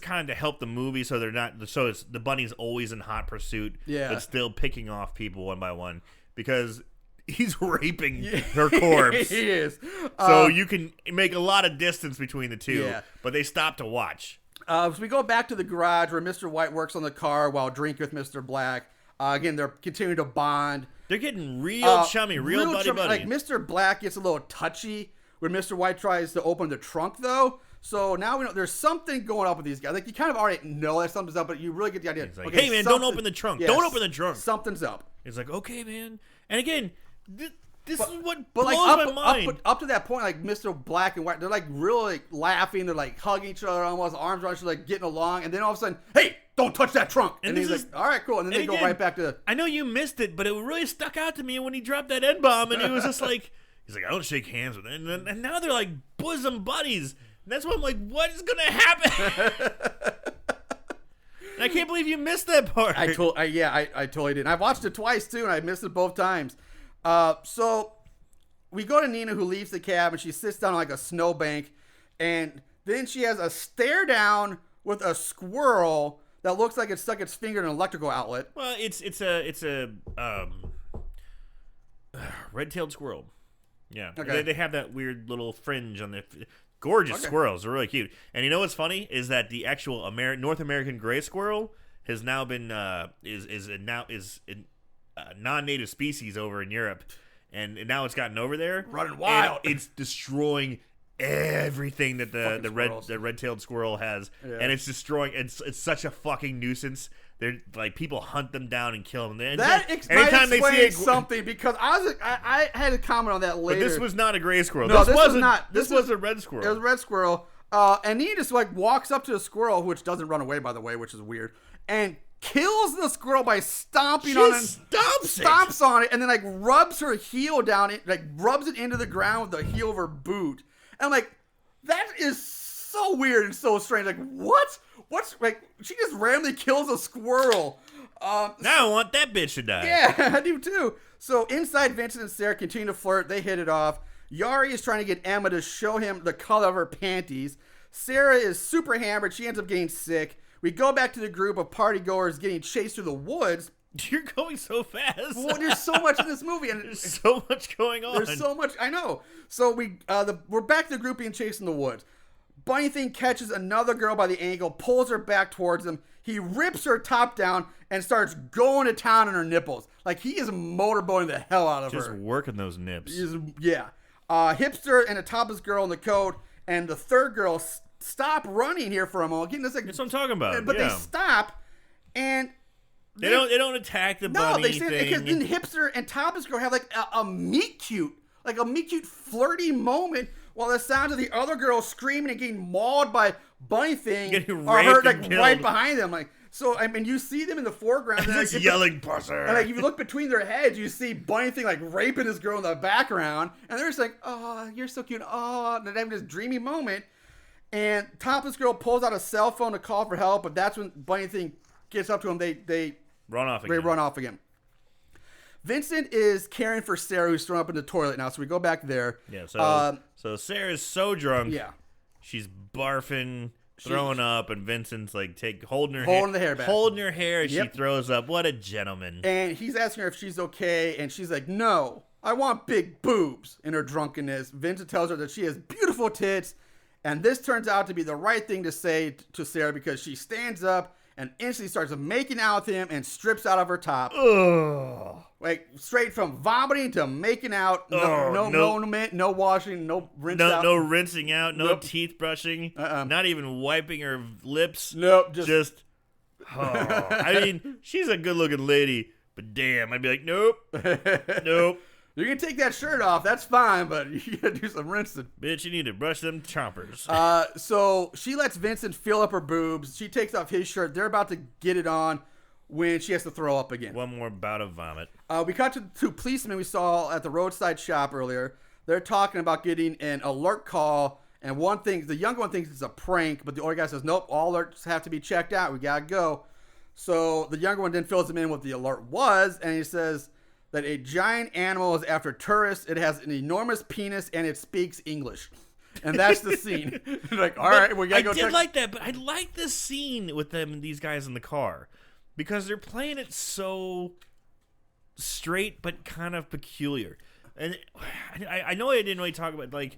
kind of to help the movie so the bunny's always in hot pursuit, but still picking off people one by one because he's raping her corpse. He is. So you can make a lot of distance between the two, but they stop to watch. So we go back to the garage where Mr. White works on the car while drinking with Mr. Black. Again, they're continuing to bond. They're getting real chummy, real buddy-buddy. Like, Mr. Black gets a little touchy when Mr. White tries to open the trunk, though. So now we know there's something going up with these guys. Like, you kind of already know that something's up, but you really get the idea. He's like, hey, man, don't open the trunk. Don't open the trunk. Something's up. He's like, okay, man. And again, this is what blows my mind. Up to that point, like, Mr. Black and White, they're, like, really laughing. They're, like, hugging each other, almost arms around each other, like, getting along. And then all of a sudden, hey, don't touch that trunk. And he's like, all right, cool. And then they go right back to... I know you missed it, but it really stuck out to me when he dropped that N-bomb. And he was just like... He's like, I don't shake hands with it. And now they're, like, bosom buddies. And that's why I'm like, what is going to happen? And I can't believe you missed that part. I totally did. I've watched it twice, too, and I missed it both times. So we go to Nina, who leaves the cab, and she sits down on like a snowbank, and then she has a stare down with a squirrel that looks like it stuck its finger in an electrical outlet. Well, it's a red-tailed squirrel. Yeah, okay. They have that weird little fringe on their gorgeous squirrels. They're really cute. And you know what's funny is that the actual North American gray squirrel has now been is a non-native species over in Europe, and now it's gotten over there, running wild. It's destroying everything that the red-tailed squirrel has, and it's destroying. It's such a fucking nuisance. They're like, people hunt them down and kill them. That anytime they see something, because I had a comment on that later. But this was not a gray squirrel. No, this was not. This was a red squirrel. It was a red squirrel. And he just like walks up to the squirrel, which doesn't run away, by the way, which is weird, and kills the squirrel by stomping on it. Stomps on it, and then like rubs her heel down it, like rubs it into the ground with the heel of her boot. And I'm like, that is so weird and so strange. Like, what? What's like? She just randomly kills a squirrel. Now I want that bitch to die. Yeah, I do too. So inside, Vincent and Sarah continue to flirt. They hit it off. Yari is trying to get Emma to show him the color of her panties. Sarah is super hammered. She ends up getting sick. We go back to the group of party goers getting chased through the woods. You're going so fast. Well, there's so much in this movie, and there's so much going on. There's so much. I know. So we're back to the group being chased in the woods. Bunny Thing catches another girl by the ankle, pulls her back towards him. he rips her top down and starts going to town on her nipples. Like, he is motorboating the hell out of her. Just working those nips. Yeah. Hipster and the topless girl in the coat and the third girl stop running here for a moment. Again, That's what I'm talking about. But they stop, and they don't attack the bunny they stand, thing. Because then Hipster and topless girl have like a meet cute flirty moment while the sounds of the other girl screaming and getting mauled by bunny thing are heard like right behind them. Like, so I mean, you see them in the foreground, and just yelling "Pusser!" And like, if you look between their heads, you see bunny thing like raping this girl in the background, and they're just like, "Oh, you're so cute!" Oh, and they're having this dreamy moment. And topless girl pulls out a cell phone to call for help, but that's when bunny thing gets up to them. They run off again. They run off again. Vincent is caring for Sarah, who's thrown up in the toilet now, so we go back there. Yeah, so Sarah's so drunk. Yeah. She's barfing, throwing up, and Vincent's like holding her hair as she throws up. What a gentleman. And he's asking her if she's okay, and she's like, "No, I want big boobs." In her drunkenness, Vincent tells her that she has beautiful tits, and this turns out to be the right thing to say to Sarah because she stands up and instantly starts making out with him and strips out of her top. Ugh. Like, straight from vomiting to making out. No washing, no rinse out. No rinsing out, no teeth brushing, not even wiping her lips. Nope. Just I mean, she's a good-looking lady, but damn, I'd be like, nope. You can take that shirt off, that's fine, but you gotta do some rinsing. Bitch, you need to brush them chompers. So she lets Vincent fill up her boobs. She takes off his shirt. They're about to get it on when she has to throw up again. One more bout of vomit. We cut to two policemen we saw at the roadside shop earlier. They're talking about getting an alert call, and the younger one thinks it's a prank, but the older guy says, nope, all alerts have to be checked out. We gotta go. So the younger one then fills him in what the alert was, and he says that a giant animal is after tourists. It has an enormous penis, and it speaks English. And that's the scene. Like, all right, we gotta go check. I did like that, but I like this scene with these guys in the car because they're playing it so straight but kind of peculiar. And I know I didn't really talk about, like,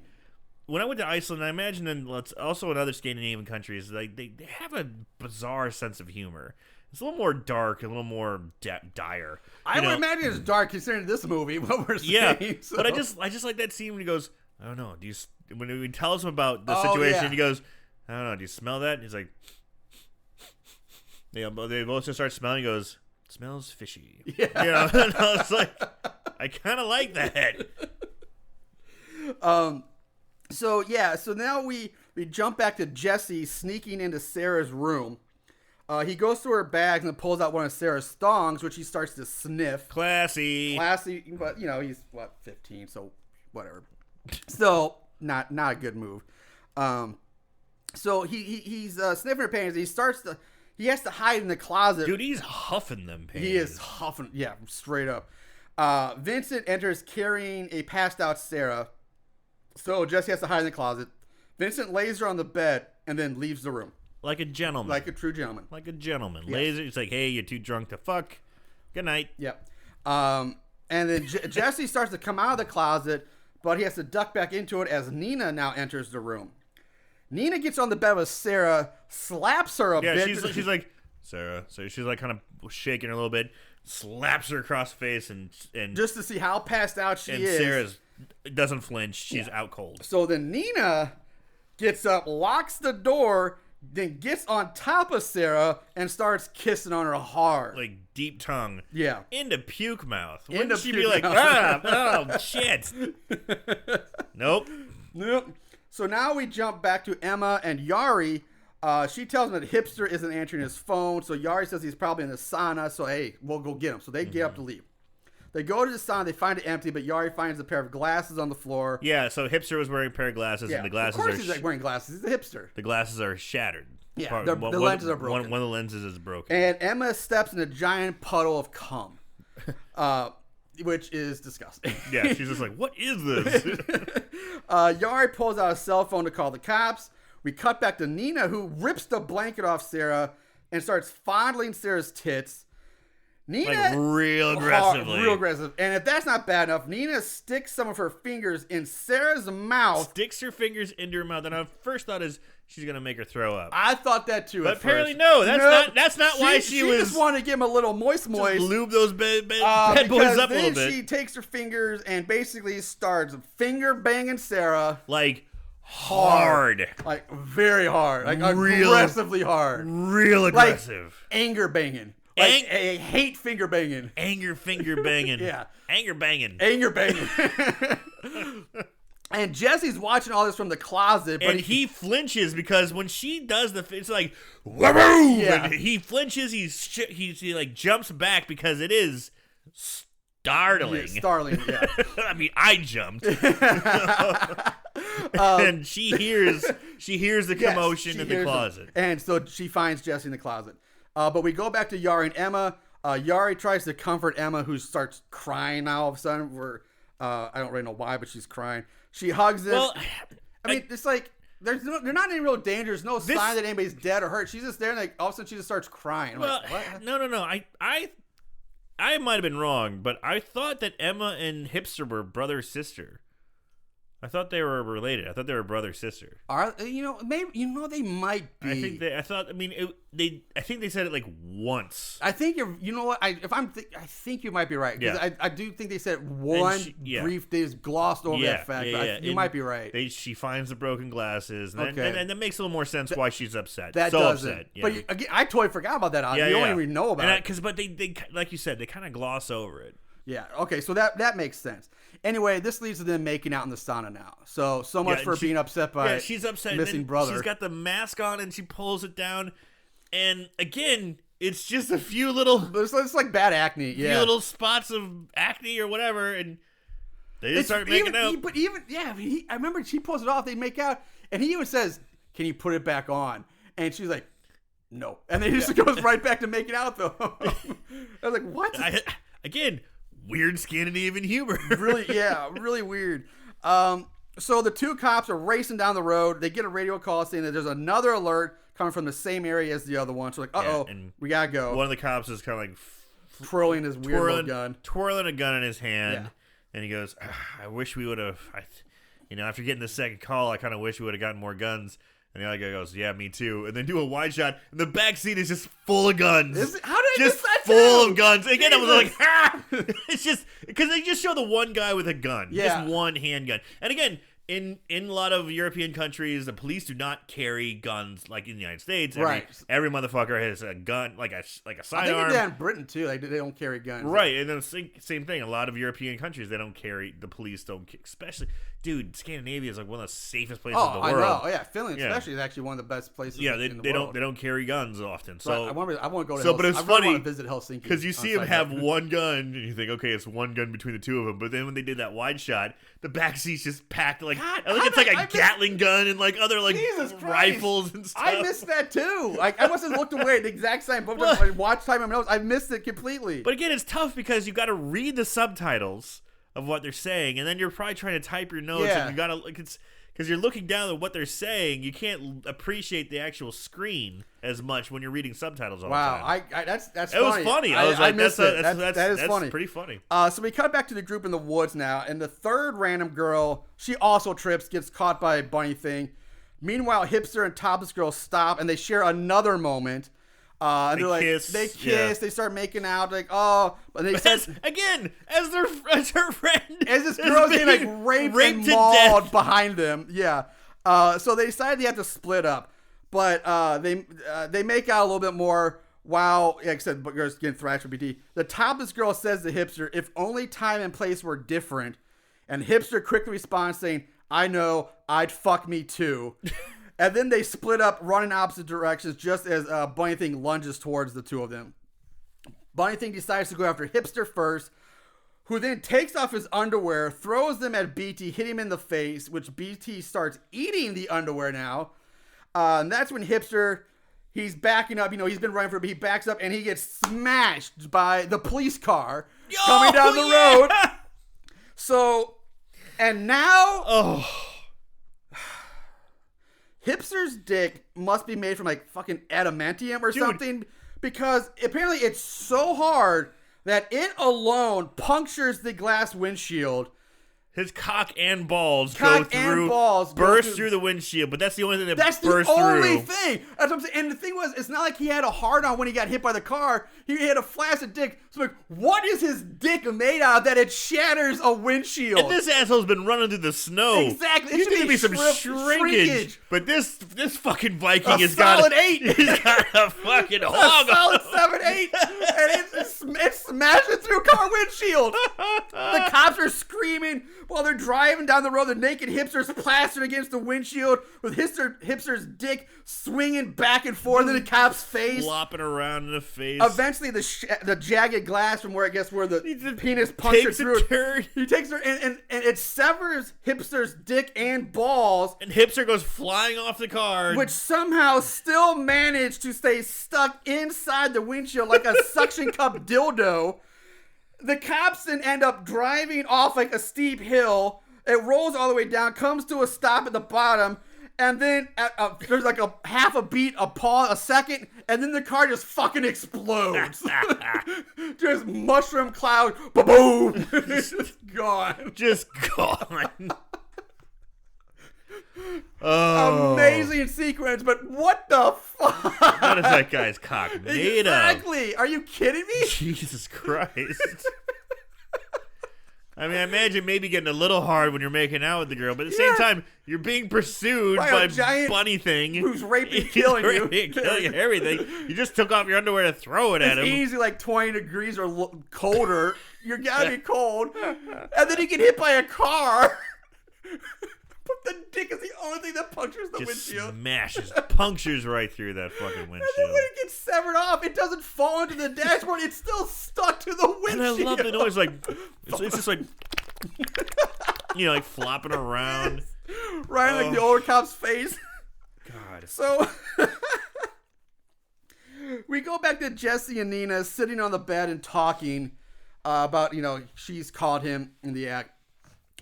when I went to Iceland, I imagine, and also in other Scandinavian countries, like they have a bizarre sense of humor. It's a little more dark, a little more dire. I would imagine it's dark considering this movie, what we're seeing. Yeah, so. But I just like that scene when he goes, I don't know, when he tells him about the situation, he goes, I don't know, do you smell that? And he's like, they both just start smelling. He goes, it smells fishy. Yeah. And I was like, I kind of like that. So now we jump back to Jesse sneaking into Sarah's room. He goes through her bags and pulls out one of Sarah's thongs, which he starts to sniff. Classy, but he's 15, so whatever. Still not a good move. So he's sniffing her panties. He has to hide in the closet. Dude, he's huffing them panties. He is huffing, yeah, straight up. Vincent enters carrying a passed out Sarah. So Jesse has to hide in the closet. Vincent lays her on the bed and then leaves the room. Like a gentleman. Like a true gentleman. Like a gentleman. Yes. Lays her. It's like, hey, you're too drunk to fuck. Good night. Yep. And then Jesse starts to come out of the closet, but he has to duck back into it as Nina now enters the room. Nina gets on the bed with Sarah, slaps her a bit. Yeah, she's like, Sarah. So she's like kind of shaking her a little bit, slaps her across the face, and just to see how passed out she is. And Sarah doesn't flinch. She's out cold. So then Nina gets up, locks the door, then gets on top of Sarah and starts kissing on her hard. Like deep tongue. Yeah. Into puke mouth. Wouldn't she be like, oh, shit. Nope. So now we jump back to Emma and Yari. She tells him that Hipster isn't answering his phone. So Yari says he's probably in the sauna. So, hey, we'll go get him. So they get up to leave. They go to the sauna. They find it empty, but Yari finds a pair of glasses on the floor. Yeah, so Hipster was wearing a pair of glasses, and the glasses of course he's like wearing glasses. He's a hipster. The glasses are shattered. Yeah, the lenses are broken. One of the lenses is broken. And Emma steps in a giant puddle of cum, which is disgusting. Yeah, she's just like, what is this? Yari pulls out a cell phone to call the cops. We cut back to Nina, who rips the blanket off Sarah and starts fondling Sarah's tits. Nina, like real aggressively. Real aggressive. And if that's not bad enough, Nina sticks some of her fingers in Sarah's mouth. Sticks her fingers into her mouth. And our first thought is, she's gonna make her throw up. I thought that too. But at apparently, first. no. That's not why she was. She just wanted to give him a little moist. Lube those bad boys up a little bit. Then she takes her fingers and basically starts finger banging Sarah like hard, like very hard, like aggressively hard, real aggressive, like anger banging. Like a hate finger banging. Anger finger banging. Yeah. Anger banging. Anger banging. And Jesse's watching all this from the closet. But and he flinches because when she does it's like, wahoo! Yeah. And he flinches, he like jumps back because it is startling. Yeah, startling, yeah. I mean, I jumped. And she hears the commotion in the closet. And so she finds Jesse in the closet. But we go back to Yari and Emma. Yari tries to comfort Emma, who starts crying now all of a sudden. I don't really know why, but she's crying. She hugs him. Well, I mean, it's like they're not in real danger. There's no sign that anybody's dead or hurt. She's just there, and like all of a sudden she just starts crying. I'm well, like, what? No. I might have been wrong, but I thought that Emma and Hipster were brother sister. I thought they were related. I thought they were brother sister. Maybe they might be. I think they said it like once. I think I think you might be right, because I do think they said one brief. They just glossed over that fact. But you might be right. She finds the broken glasses, and that makes a little more sense why she's upset. That so does upset. Yeah. But again, I totally forgot about that. You don't even know about it. But they like you said, they kind of gloss over it. Yeah. Okay. So that makes sense. Anyway, this leads to them making out in the sauna now. So much for being upset by she's upset missing brother. She's got the mask on and she pulls it down, and again, it's just a few little. It's like bad acne. Yeah. Few little spots of acne or whatever, and they just start making out. I remember she pulls it off. They make out, and he even says, "Can you put it back on?" And she's like, "No," and then he just goes right back to making out though. I was like, "What?" Again. Weird Scandinavian humor. Really weird. So the two cops are racing down the road. They get a radio call saying that there's another alert coming from the same area as the other one. So we gotta go. One of the cops is kind of like twirling his weird little gun. Twirling a gun in his hand. Yeah. And he goes, I wish we would have, after getting the second call, I kind of wish we would have gotten more guns. And the other guy goes, yeah, me too. And then do a wide shot, and the back seat is just full of guns. How did I miss that full of guns. Again, Jesus. I was like, It's just, because they just show the one guy with a gun. Yeah. Just one handgun. And again, in a lot of European countries, the police do not carry guns like in the United States. Every motherfucker has a gun, like a sidearm. I think that in Britain too. Like they don't carry guns. Right, and then the same thing. A lot of European countries, they don't carry. The police don't, especially. Dude, Scandinavia is like one of the safest places in the world. I know. Yeah, Finland especially is actually one of the best places. Yeah, in the world. They don't carry guns often. So I want to go to. But it's funny. I want to visit Helsinki because you see them have one gun, and you think, okay, it's one gun between the two of them. But then when they did that wide shot, the back seat's just packed like it's like a Gatling gun and like other like rifles and stuff. I missed that too. Like I must have looked away at the exact same point. Watch time and notes. I missed it completely. But again, it's tough because you got to read the subtitles of what they're saying, and then you're probably trying to type your notes, and you gotta because you're looking down at what they're saying. You can't appreciate the actual screen as much when you're reading subtitles all the time. Wow, that's it funny. was funny. I was like, that is funny. Pretty funny. So we cut back to the group in the woods now, and the third random girl, she also trips, gets caught by a bunny thing. Meanwhile, Hipster and Topless Girl stop, and they share another moment. And they kiss. They start making out. Like, oh, but they again as her friend, as this girl's getting like raped and mauled behind them. Yeah. So they decide they have to split up, but they make out a little bit more. While, like I said, but girls getting thrashed with BT. The Topless Girl says to Hipster, "If only time and place were different," and Hipster quickly responds saying, "I know, I'd fuck me too." And then they split up, run in opposite directions, just as Bunny Thing lunges towards the two of them. Bunny Thing decides to go after Hipster first, who then takes off his underwear, throws them at BT, hit him in the face, which BT starts eating the underwear now. And that's when Hipster, he's backing up. He's been running for a bit. He backs up, and he gets smashed by the police car coming down the road. So, and now... Oh... Hipster's dick must be made from like fucking adamantium or something, because apparently it's so hard that it alone punctures the glass windshield. His cock and balls burst through the windshield, but that's the only thing that burst through. That's the only thing. That's what I'm saying. And the thing was, it's not like he had a hard-on when he got hit by the car. He had a flaccid dick. So like, what is his dick made out of that it shatters a windshield? And this asshole's been running through the snow. Exactly. There needs to be some shrinkage. But this fucking Viking has got solid 8. He's got a fucking hog. A solid 7, 8, and it's smashing through a car windshield. The cops are screaming while they're driving down the road. The naked hipster's plastered against the windshield with hipster's dick swinging back and forth in the cop's face, flopping around in the face. Eventually, the jagged glass from where the penis punctured through. He takes her and it severs hipster's dick and balls. And hipster goes flying off the car, which somehow still managed to stay stuck inside the windshield like a suction cup dildo. The cops then end up driving off like a steep hill. It rolls all the way down, comes to a stop at the bottom, and then there's like a half a beat, a pause, a second, and then the car just fucking explodes. Just mushroom cloud, boom, just gone. Just gone. Amazing sequence, but what the fuck? What is that guy's cock made of? Exactly. Are you kidding me? Jesus Christ. I mean, I imagine maybe getting a little hard when you're making out with the girl, but at the same time, you're being pursued by a giant bunny thing who's raping, killing you, killing you, everything. You just took off your underwear to throw it at him. It's easy, like 20 degrees or colder. You gotta be cold, and then you get hit by a car. But the dick is the only thing that punctures the windshield. Smashes, punctures right through that fucking windshield. And then when it gets severed off, it doesn't fall into the dashboard. It's still stuck to the windshield. And I love the noise, like it's just like like flopping around, right in like the older cop's face. God. So we go back to Jesse and Nina sitting on the bed and talking about she's caught him in the act,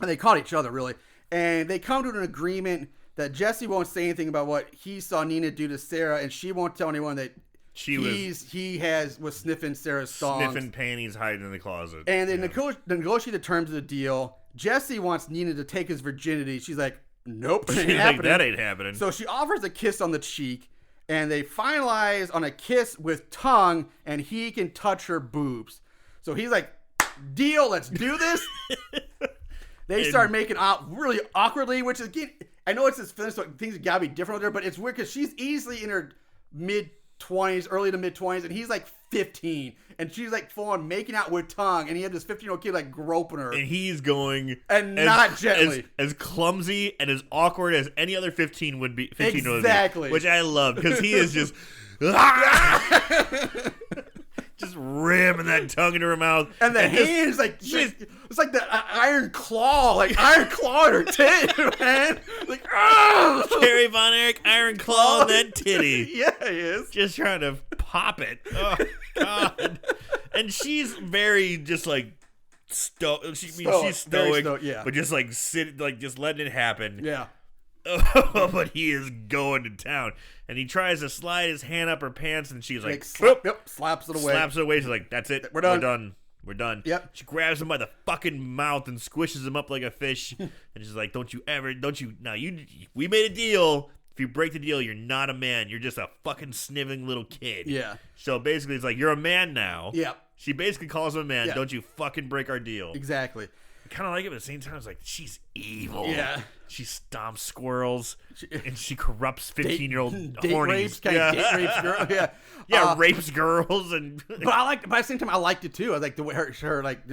and they caught each other really. And they come to an agreement that Jesse won't say anything about what he saw Nina do to Sarah, and she won't tell anyone that he was sniffing Sarah's songs. Sniffing panties, hiding in the closet. And they negotiate the terms of the deal. Jesse wants Nina to take his virginity. She's like, nope, she's like, that ain't happening. So she offers a kiss on the cheek, and they finalize on a kiss with tongue, and he can touch her boobs. So he's like, deal, let's do this. They start making out really awkwardly, which is, I know it's his finish, so things have got to be different with her, but it's weird because she's easily in her mid-20s, early to mid-20s, and he's like 15, and she's like full on making out with tongue, and he had this 15-year-old kid like groping her. And he's going... And not gently. As clumsy and as awkward as any other 15 would be. Exactly. Which I love, because he is just... Just ramming that tongue into her mouth. And the hands, it's like the iron claw in her tit, man. Like, oh! Carrie Von Erich, iron claw in that titty. Yeah, he is. Just trying to pop it. Oh, God. And she's very just like, she's stoic, yeah. But just like just letting it happen. Yeah. Oh, but he is going to town. And he tries to slide his hand up her pants, and she's like, slaps it away. She's like, that's it. We're done. We're done. Yep. She grabs him by the fucking mouth and squishes him up like a fish. And she's like, we made a deal. If you break the deal, you're not a man. You're just a fucking sniveling little kid. Yeah. So basically, it's like, you're a man now. Yeah. She basically calls him a man. Yeah. Don't you fucking break our deal. Exactly. I kind of like it, but at the same time, it's like, she's evil. Yeah. She stomps squirrels, and she corrupts 15-year-old date hornies. Rapes, date rapes girls. Yeah. Yeah, rapes girls. But at the same time, I liked it too. I like the way her like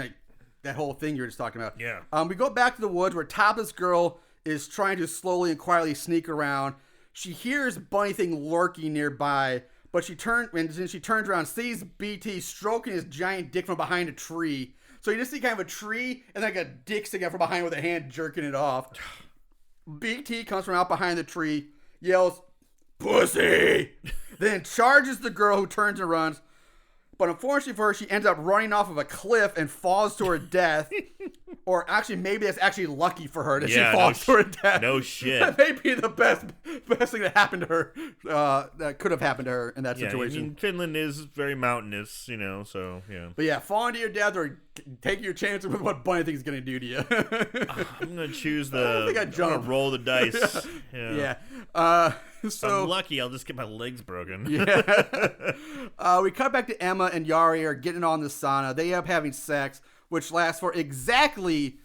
that whole thing you were just talking about. Yeah. We go back to the woods where topless girl is trying to slowly and quietly sneak around. She hears Bunny Thing lurking nearby, but she turns around, sees BT stroking his giant dick from behind a tree. So you just see kind of a tree and like a dick sticking out from behind with a hand jerking it off. BT comes from out behind the tree, yells, "Pussy!" Then charges the girl, who turns and runs. But unfortunately for her, she ends up running off of a cliff and falls to her death. Or actually, maybe that's actually lucky for her that she falls to her death. No shit. That may be the best thing that happened to her, that could have happened to her in that situation. I mean, Finland is very mountainous, so, yeah. But yeah, falling to your death or taking your chances with what Bunny thinks is going to do to you. I'm going to choose I'm going to roll the dice. Yeah. So I'm lucky, I'll just get my legs broken. Yeah. We cut back to Emma and Yari are getting on the sauna. They end up having sex, which lasts for exactly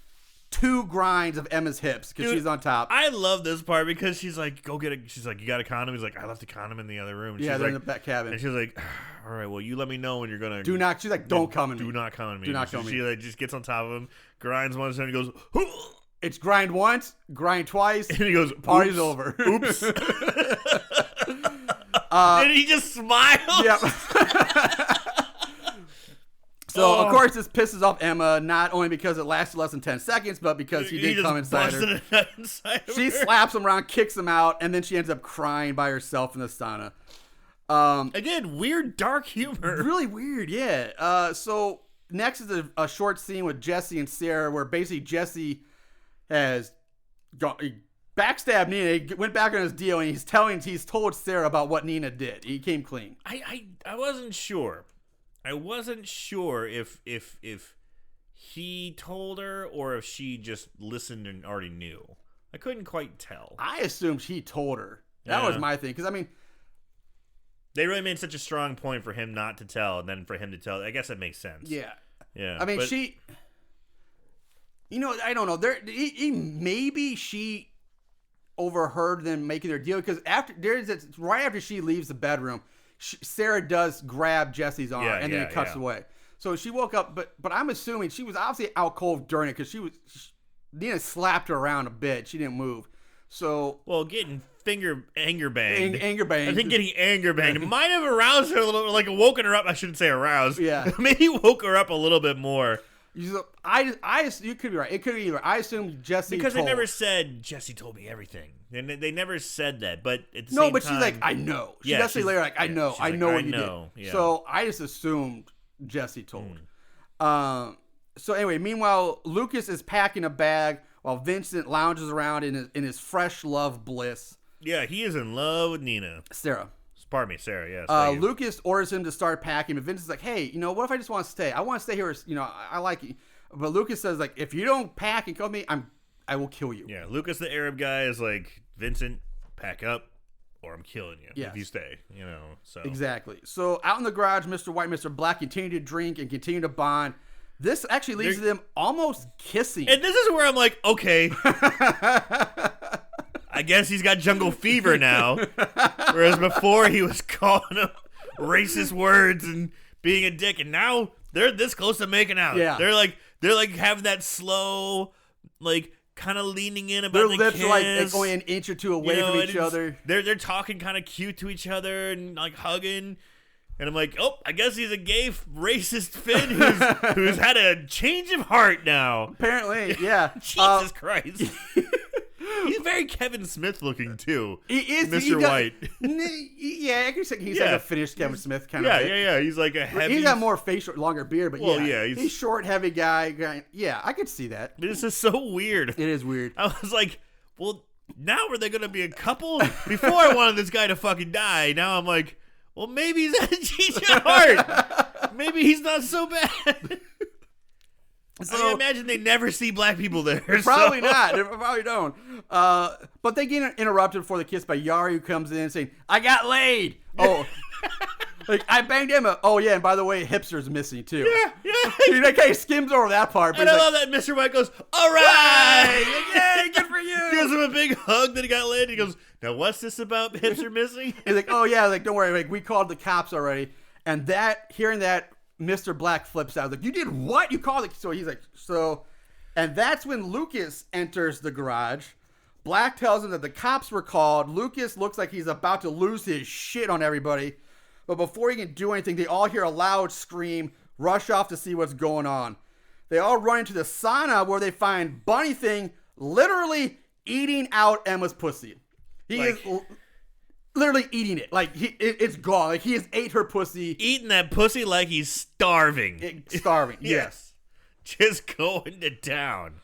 2 grinds of Emma's hips because she's on top. I love this part because she's like, go get it. She's like, you got a condom? He's like, I left a condom in the other room. And they're like, in the back cabin. And she's like, all right, well, you let me know when you're going to. She's like, don't come in me. Do not come in me. Do not come in me. She like, just gets on top of him, grinds once, and he goes, it's grind once, grind twice, and he goes, party's over. Oops. And he just smiles. Yep. So, of course, this pisses off Emma, not only because it lasted less than 10 seconds, but because he did come inside her. She slaps him around, kicks him out, and then she ends up crying by herself in the sauna. Again, weird, dark humor. Really weird, yeah. So, next is a short scene with Jesse and Sarah, where basically Jesse has backstabbed Nina. He went back on his deal, and he's told Sarah about what Nina did. He came clean. I wasn't sure. I wasn't sure if he told her or if she just listened and already knew. I couldn't quite tell. I assumed he told her. That was my thing. Because, I mean, they really made such a strong point for him not to tell and then for him to tell. I guess that makes sense. Yeah. Yeah. I mean, she... I don't know. Maybe she overheard them making their deal. Because right after she leaves the bedroom... Sarah does grab Jesse's arm and then it cuts away. So she woke up, but I'm assuming she was obviously out cold during it because Nina slapped her around a bit. She didn't move. So getting anger banged. Anger banged. I think getting anger banged might have aroused her a little, like woken her up. I shouldn't say aroused. Yeah, maybe woke her up a little bit more. You could be right. It could be either. I assume Jesse because they never said Jesse told me everything, and they never said that. But at the same time, she's like, I know. She does say later, like, I know what you did. Yeah. So I just assumed Jesse told. So anyway, meanwhile, Lucas is packing a bag while Vincent lounges around in his fresh love bliss. Yeah, he is in love with Nina. Sarah. Pardon me, Sarah, yes. Lucas orders him to start packing, but Vincent's like, hey, what if I just want to stay? I want to stay here. I like you. But Lucas says, like, if you don't pack and come with me, I will kill you. Yeah, Lucas, the Arab guy, is like, Vincent, pack up or I'm killing you if you stay, so. Exactly. So out in the garage, Mr. White and Mr. Black continue to drink and continue to bond. This actually leads to them almost kissing. And this is where I'm like, okay. I guess he's got jungle fever now. Whereas before he was calling him racist words and being a dick. And now they're this close to making out. Yeah. They're like having that slow, like kind of leaning in about their lips kiss. Are like going an inch or two away from each other. They're talking kind of cute to each other and like hugging. And I'm like, oh, I guess he's a gay racist Finn who's had a change of heart now. Apparently, yeah. Jesus Christ. He's very Kevin Smith looking too. He is Mr. White. Yeah, I guess he's like a finished Kevin Smith kind of. Yeah. He's like a heavy. He's got more facial, longer beard, but he's short, heavy guy. Yeah, I could see that. This is so weird. It is weird. I was like, well, now are they going to be a couple? Before I wanted this guy to fucking die. Now I'm like, well, maybe he's had a change of heart. Maybe he's not so bad. So, I imagine they never see black people there. Probably not. They probably don't. But they get interrupted before the kiss by Yari, who comes in saying, I got laid. Oh, like, I banged Emma. Oh, yeah, and by the way, hipster's missing, too. Yeah. He kind of skims over that part. But I love that Mr. White goes, all right. Yay, good for you. He gives him a big hug that he got laid. He goes, now what's this about hipster missing? He's like, oh, yeah, like, don't worry. Like, we called the cops already. And hearing that, Mr. Black flips out. Like, you did what? You called it. So he's like, and that's when Lucas enters the garage. Black tells him that the cops were called. Lucas looks like he's about to lose his shit on everybody. But before he can do anything, they all hear a loud scream, rush off to see what's going on. They all run into the sauna where they find Bunny Thing literally eating out Emma's pussy. He is literally eating it. Like, it's gone. Like, he has ate her pussy. Eating that pussy like he's starving. Starving, yes. just going to town.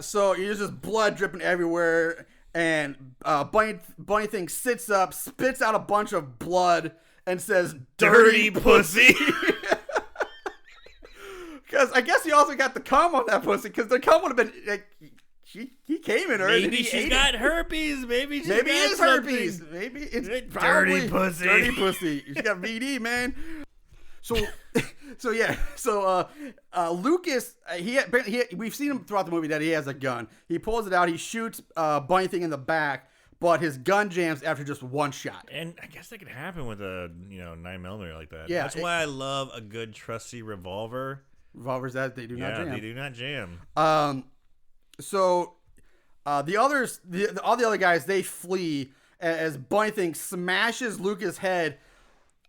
So there's just blood dripping everywhere, and Bunny Thing sits up, spits out a bunch of blood, and says, "Dirty pussy." Because I guess he also got the cum on that pussy, because the cum would have been, like, he came in her. Maybe she's got herpes. Maybe it is herpes. Maybe it's dirty pussy. Dirty pussy. She's got VD, man. So Lucas, we've seen him throughout the movie that he has a gun. He pulls it out. He shoots Bunny Thing in the back, but his gun jams after just one shot. And I guess that could happen with a 9mm like that. Yeah, that's why I love a good trusty revolver. Revolvers that they do not jam. Yeah, they do not jam. So all the other guys, they flee as Bunny Thing smashes Lucas' head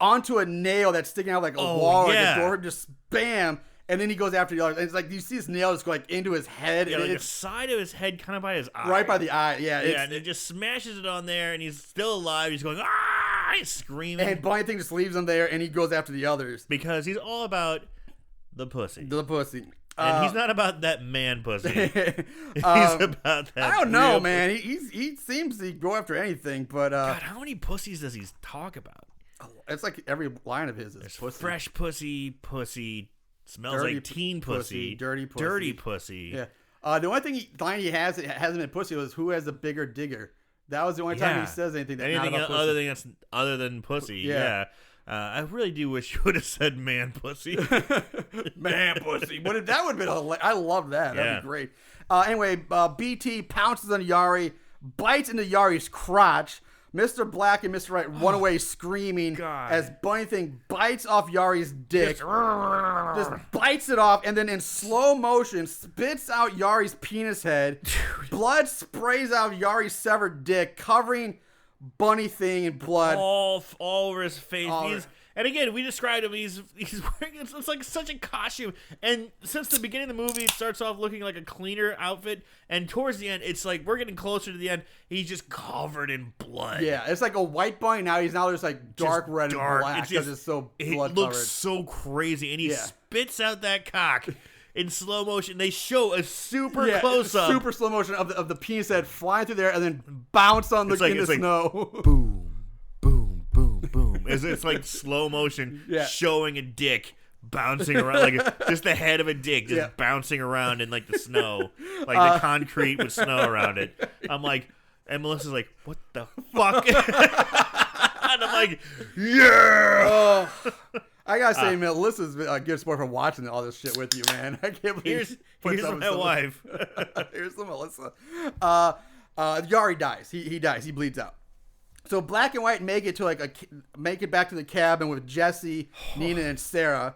onto a nail that's sticking out like a wall or a door, just bam, and then he goes after the other. And it's like you see his nail just go like into his head. Yeah, and like the side of his head, kind of by his eye. Right by the eye, yeah. And it just smashes it on there, and he's still alive. He's going, ah! He's screaming. And Bunny Thing just leaves him there, and he goes after the others. Because he's all about the pussy. The pussy. And he's not about that man pussy. He's about that. I don't know, man. He seems to go after anything, but God, how many pussies does he talk about? It's like every line of his is pussy. Fresh pussy, smells dirty like teen pussy, dirty pussy. Yeah. The only line he hasn't been pussy was who has a bigger digger. That was the only time he says anything. Other than pussy. Yeah. I really do wish you would have said man pussy. Man pussy. That would have been I love that. That'd be great. Anyway, BT pounces on Yari, bites into Yari's crotch. Mr. Black and Mr. Right run away screaming as Bunny Thing bites off Yari's dick. Just bites it off, and then in slow motion spits out Yari's penis head. Blood sprays out Yari's severed dick, covering Bunny Thing in blood. All over his face. And again, we described him. He's wearing it's like such a costume. And since the beginning of the movie, it starts off looking like a cleaner outfit. And towards the end, it's like we're getting closer to the end. He's just covered in blood. Yeah, it's like a white bunny now. He's now just like dark red and black because it's so blood covered. It looks so crazy, and he spits out that cock. In slow motion, they show a super close up, super slow motion of the penis head flying through there and then bounce on the snow. Boom, boom, boom, boom. It's like slow motion showing a dick bouncing around, like just the head of a dick just bouncing around in like the snow, like the concrete with snow around it. I'm like, and Melissa's like, what the fuck? And I'm like, yeah. I gotta say, Melissa's a good sport for watching all this shit with you, man. I can't believe here's my wife. Here's the Melissa. Yari dies. He dies. He bleeds out. So Black and White make it back to the cabin with Jesse, Nina, and Sarah.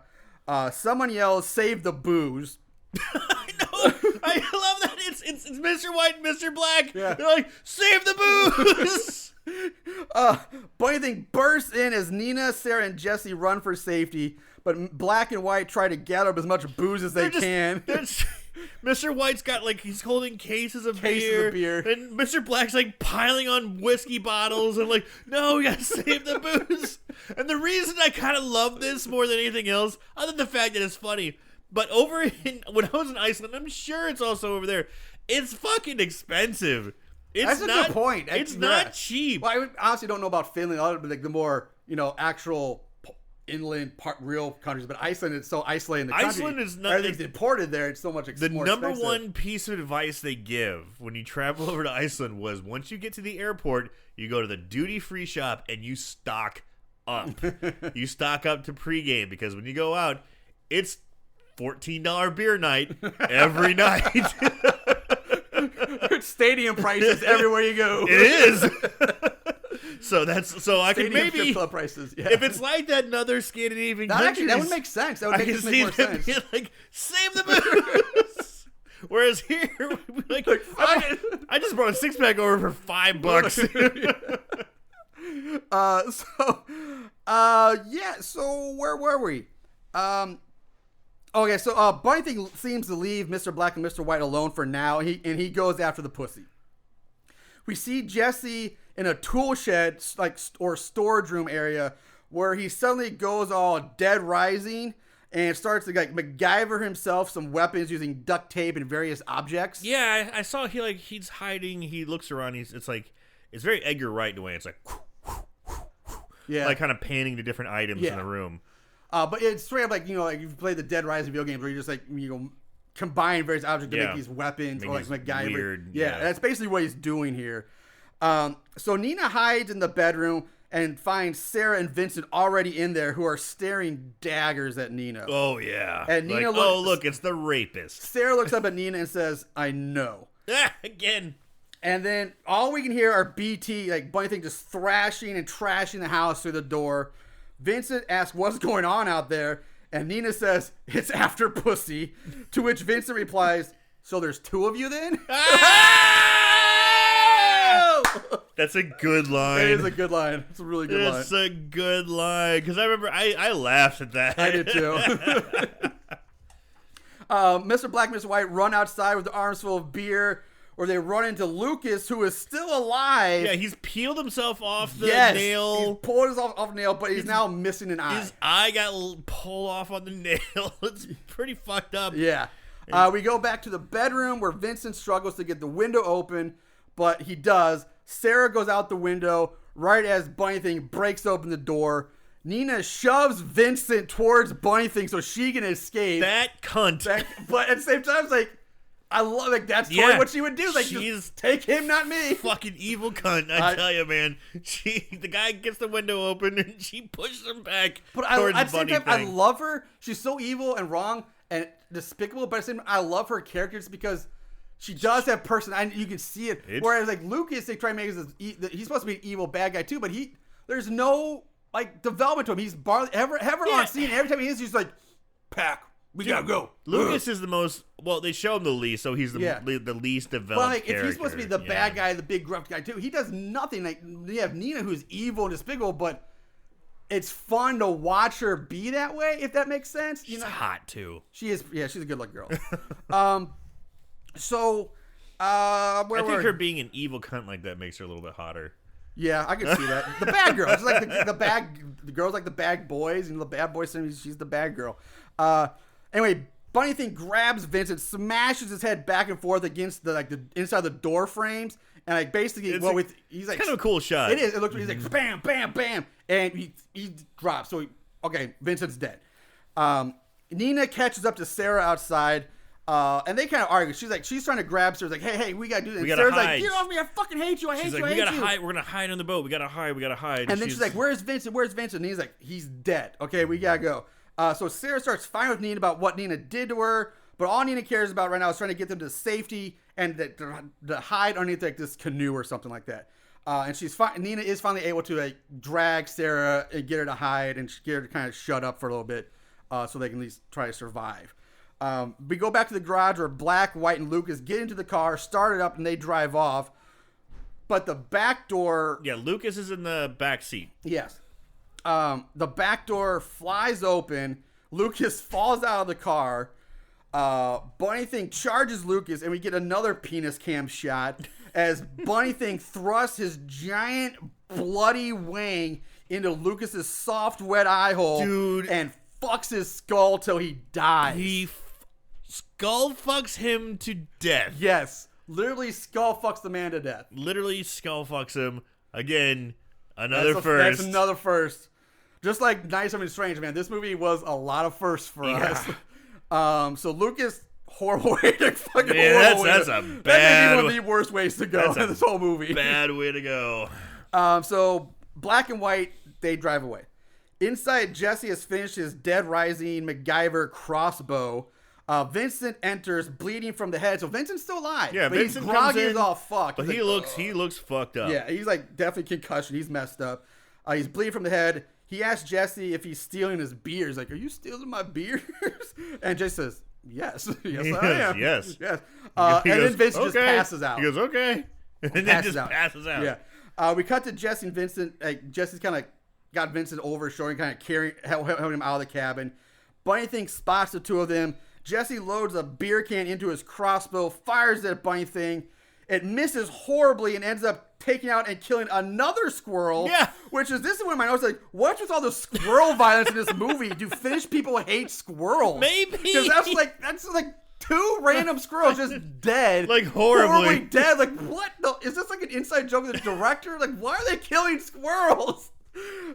Someone yells, "Save the booze!" I know. I love that. It's Mr. White and Mr. Black. Yeah. They're like, "Save the booze!" Bunny Thing bursts in as Nina, Sarah, and Jesse run for safety, but Black and White try to gather up as much booze as they can. Mr. White's got he's holding cases of beer, and Mr. Black's piling on whiskey bottles and no, we gotta save the booze. And the reason I kind of love this more than anything else, other than the fact that it's funny, but when I was in Iceland, I'm sure it's also over there, it's fucking expensive. That's a good point. It's not cheap. Well, I honestly don't know about Finland, other than the more actual inland real countries. But Iceland is so isolated in the country. Iceland is not. Everything's imported there. It's so much more expensive. The number one piece of advice they give when you travel over to Iceland was once you get to the airport, you go to the duty-free shop and you stock up. You stock up to pregame because when you go out, it's $14 beer night every night. Stadium prices everywhere you go. It is. So I can maybe club prices. Yeah. If it's like that in other Scandinavian countries, that would make sense. That would make more sense. Save the booze. Whereas here, I just brought a 6-pack over for $5. So where were we? Okay, so Bunny Thing seems to leave Mr. Black and Mr. White alone for now, and he goes after the pussy. We see Jesse in a tool shed, or storage room area, where he suddenly goes all Dead Rising, and starts to like MacGyver himself some weapons using duct tape and various objects. Yeah, I saw he's hiding. He looks around. It's very Edgar Wright in a way. It's like, yeah, like kind of panning to different items in the room. But it's straight up like, like you've played the Dead Rising video games where you just like, combine various objects to make these weapons or like MacGyver. Weird, that's basically what he's doing here. So Nina hides in the bedroom and finds Sarah and Vincent already in there who are staring daggers at Nina. Oh, yeah. And Nina look, it's the rapist. Sarah looks up at Nina and says, I know. Again. And then all we can hear are BT, like Bunny Thing, just thrashing and trashing the house through the door. Vincent asks what's going on out there. And Nina says, it's after pussy. To which Vincent replies, so there's two of you then? That's a good line. It is a good line. It's a really good line. It's a good line. Because I remember I laughed at that. I did too. Mr. Black and Mr. White run outside with their arms full of beer, where they run into Lucas, who is still alive. Yeah, he's peeled himself off the nail. He's pulled himself off the nail, but he's now missing an eye. His eye got pulled off on the nail. It's pretty fucked up. Yeah. We go back to the bedroom where Vincent struggles to get the window open, but he does. Sarah goes out the window right as Bunny Thing breaks open the door. Nina shoves Vincent towards Bunny Thing so she can escape. That cunt. But at the same time, it's like, I love that's totally what she would do. Like, she's just take him, not me. Fucking evil cunt, I tell you, man. The guy gets the window open and she pushes him back. But at the same time, I love her. She's so evil and wrong and despicable. But at the same time, I love her character just because she does have personality. You can see it. Whereas like Lucas, they try to make he's supposed to be an evil bad guy too, but there's no like development to him. He's ever on scene. Every time he is, he's like, Pack. We gotta go. Lucas is the most. Well, they show him the least, so he's the least developed. But like, if he's supposed to be the bad guy, the big gruff guy too, he does nothing. Like, you have Nina, who's evil and despicable, but it's fun to watch her be that way. If that makes sense. She's hot too. She is. Yeah, she's a good-looking girl. So, I think her being an evil cunt like that makes her a little bit hotter. Yeah, I can see that. The bad girl. It's like the girls like the bad boys, and the bad boys. She's the bad girl. Anyway, Bunny Thing grabs Vincent, smashes his head back and forth against the inside the door frames, and like basically, he's like kind of a cool shot. It is. It looks. He's like bam, bam, bam, and he drops. So Vincent's dead. Nina catches up to Sarah outside. And they kind of argue. She's trying to grab Sarah. Like, hey, we gotta do this. And Sarah's hide. like, get off me! I fucking hate you! I hate you! I hate you! We gotta hide. We're gonna hide on the boat. We gotta hide. And then she's like, where's Vincent? Where's Vincent? And he's like, he's dead. Okay, we gotta go. So Sarah starts fighting with Nina about what Nina did to her, but all Nina cares about right now is trying to get them to safety and to hide underneath like this canoe or something like that. And Nina is finally able to like drag Sarah and get her to hide and get her to kind of shut up for a little bit, so they can at least try to survive. We go back to the garage where Black, White, and Lucas get into the car, start it up, and they drive off. But the back door... Yeah, Lucas is in the back seat. Yes. The back door flies open. Lucas falls out of the car. Bunny Thing charges Lucas, and we get another penis cam shot as Bunny Thing thrusts his giant bloody wang into Lucas's soft, wet eye hole. Dude. And fucks his skull till he dies. He skull fucks him to death. Yes. Literally skull fucks the man to death. Literally skull fucks him. Again, another first. That's another first. Just like Night Something Strange, man. This movie was a lot of firsts for us. So Lucas, horrible way to fucking that's a bad... That may be one of the worst ways to go in this whole movie. Bad way to go. So Black and White, they drive away. Inside, Jesse has finished his Dead Rising MacGyver crossbow. Vincent enters, bleeding from the head. So Vincent's still alive. Yeah, but Vincent he's groggy comes in, as all fuck. But he looks fucked up. Yeah, he's like definitely concussion. He's messed up. He's bleeding from the head. He asks Jesse if he's stealing his beers. Like, are you stealing my beers? And Jesse says, yes. Yes, I am. Yes. And then Vincent just passes out. He goes, okay. And then just passes out. Yeah. We cut to Jesse and Vincent. Jesse's kind of got Vincent over his shoulder, kind of helping him out of the cabin. Bunny Thing spots the two of them. Jesse loads a beer can into his crossbow, fires at Bunny Thing. It misses horribly and ends up taking out and killing another squirrel. Yeah. This is when my notes like, what's with all the squirrel violence in this movie? Do Finnish people hate squirrels? Maybe. Because that's like 2 random squirrels just dead. Like horribly dead. Like what? Is this like an inside joke of the director? Like why are they killing squirrels?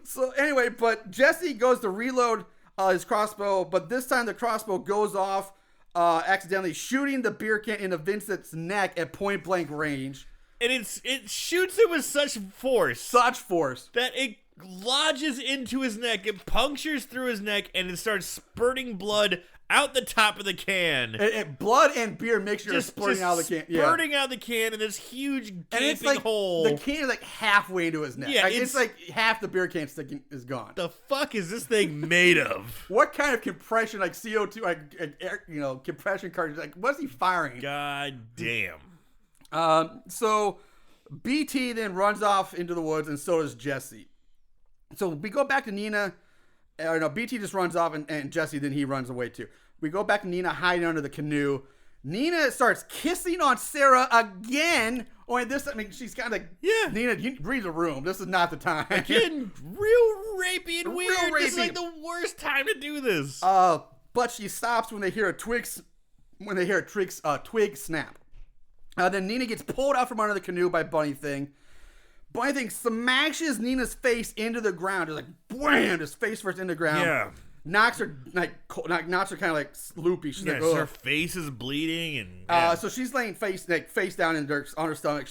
So anyway, but Jesse goes to reload his crossbow, but this time the crossbow goes off, accidentally shooting the beer can into Vincent's neck at point blank range. And it shoots him with such force that it lodges into his neck. It punctures through his neck, and it starts spurting blood out the top of the can. Blood and beer mixture is spurting out of the can. Spurting out of the can in this huge gaping hole. The can is like halfway into his neck. Yeah, it's like half the beer can sticking is gone. The fuck is this thing made of? What kind of compression, like CO2, like air, compression cartridge? Like what's he firing? God damn. So BT then runs off into the woods, and so does Jesse. So we go back to Nina. BT just runs off, and Jesse, then he runs away too. We go back to Nina hiding under the canoe. Nina starts kissing on Sarah again. Only this, she's kind of like, Nina, you read the room. This is not the time. Again, real rapey and weird. This is like the worst time to do this. But she stops when they hear a twig snap. Then Nina gets pulled out from under the canoe by Bunny Thing. Bunny Thing smashes Nina's face into the ground. Just like, wham, just face first into the ground. Yeah. Knocks her kind of like loopy. She's like, her face is bleeding. And so she's laying face down in dirt on her stomach.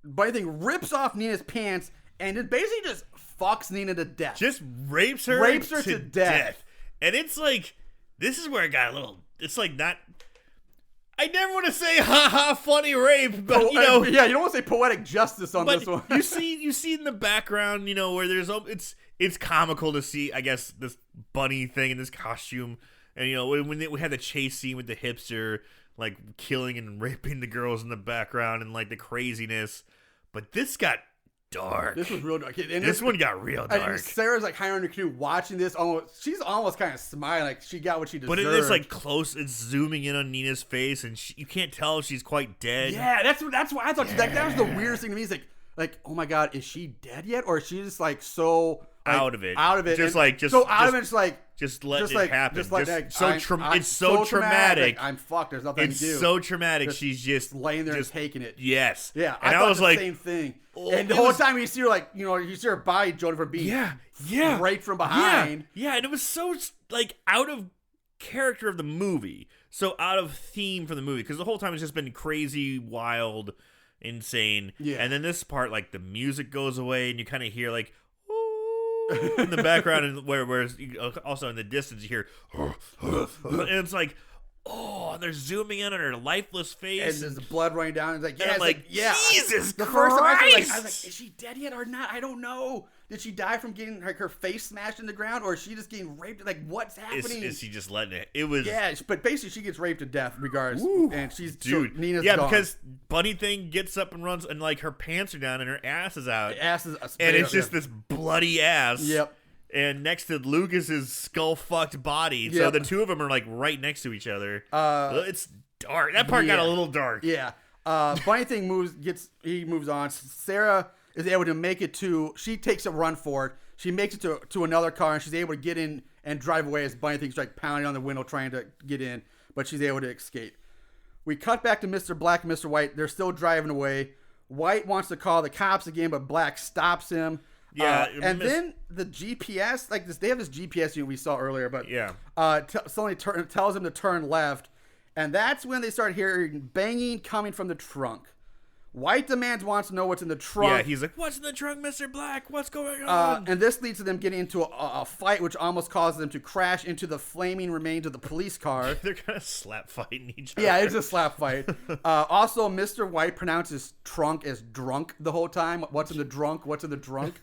Bunny Thing rips off Nina's pants and it basically just fucks Nina to death. Just rapes her to death. And it's like, this is where it got a little, it's like not, I never want to say haha funny rape, but you don't want to say poetic justice on this one. you see in the background, where there's it's comical to see, I guess, this bunny thing in this costume, and when we had the chase scene with the hipster like killing and raping the girls in the background and like the craziness, but this got dark. This was real dark. And this one got real dark. And Sarah's like high on the canoe watching this. She's almost kind of smiling, like she got what she deserved. But it is like close. It's zooming in on Nina's face, and you can't tell if she's quite dead. Yeah, that's why I thought that was the weirdest thing to me. Is like, oh my god, is she dead yet, or is she just like so out of it? Just let it happen. It's so traumatic. I'm fucked. There's nothing to do. It's so traumatic. She's just laying there and taking it. Yes. Yeah. And I was the like, same thing. And the whole time you see her you see her body Jodie from being raped from behind. Yeah. And it was so like out of character of the movie, so out of theme for the movie, because the whole time it's just been crazy, wild, insane. Yeah. And then this part, like the music goes away, and you kind of hear like in the background, and whereas also in the distance you hear, and it's like, and they're zooming in on her lifeless face, and there's the blood running down. It's like, Jesus the Christ! First time I was like, is she dead yet or not? I don't know. Did she die from getting her face smashed in the ground, or is she just getting raped? Like, what's happening? Is she just letting it? It was but basically she gets raped to death regardless, and she's Nina's gone. Because Bunny Thing gets up and runs, and like her pants are down and her ass is out. The ass is and it's just this bloody ass. Yep. And next to Lucas's skull-fucked body, so the two of them are like right next to each other. It's dark. That part got a little dark. Yeah. Bunny Thing moves on. Sarah is able to make it to. She takes a run for it. She makes it to another car, and she's able to get in and drive away as Bunny Thing's like pounding on the window trying to get in, but she's able to escape. We cut back to Mr. Black and Mr. White. They're still driving away. White wants to call the cops again, but Black stops him. Yeah, then the GPS, like this, they have this GPS unit we saw earlier, but suddenly tells him to turn left, and that's when they start hearing banging coming from the trunk. White demands wants to know what's in the trunk. Yeah, he's like, "What's in the trunk, Mr. Black? What's going on?" And this leads to them getting into a fight, which almost causes them to crash into the flaming remains of the police car. They're kind of slap fighting each other. Yeah, it's a slap fight. Also, Mr. White pronounces trunk as drunk the whole time. What's in the drunk? What's in the drunk?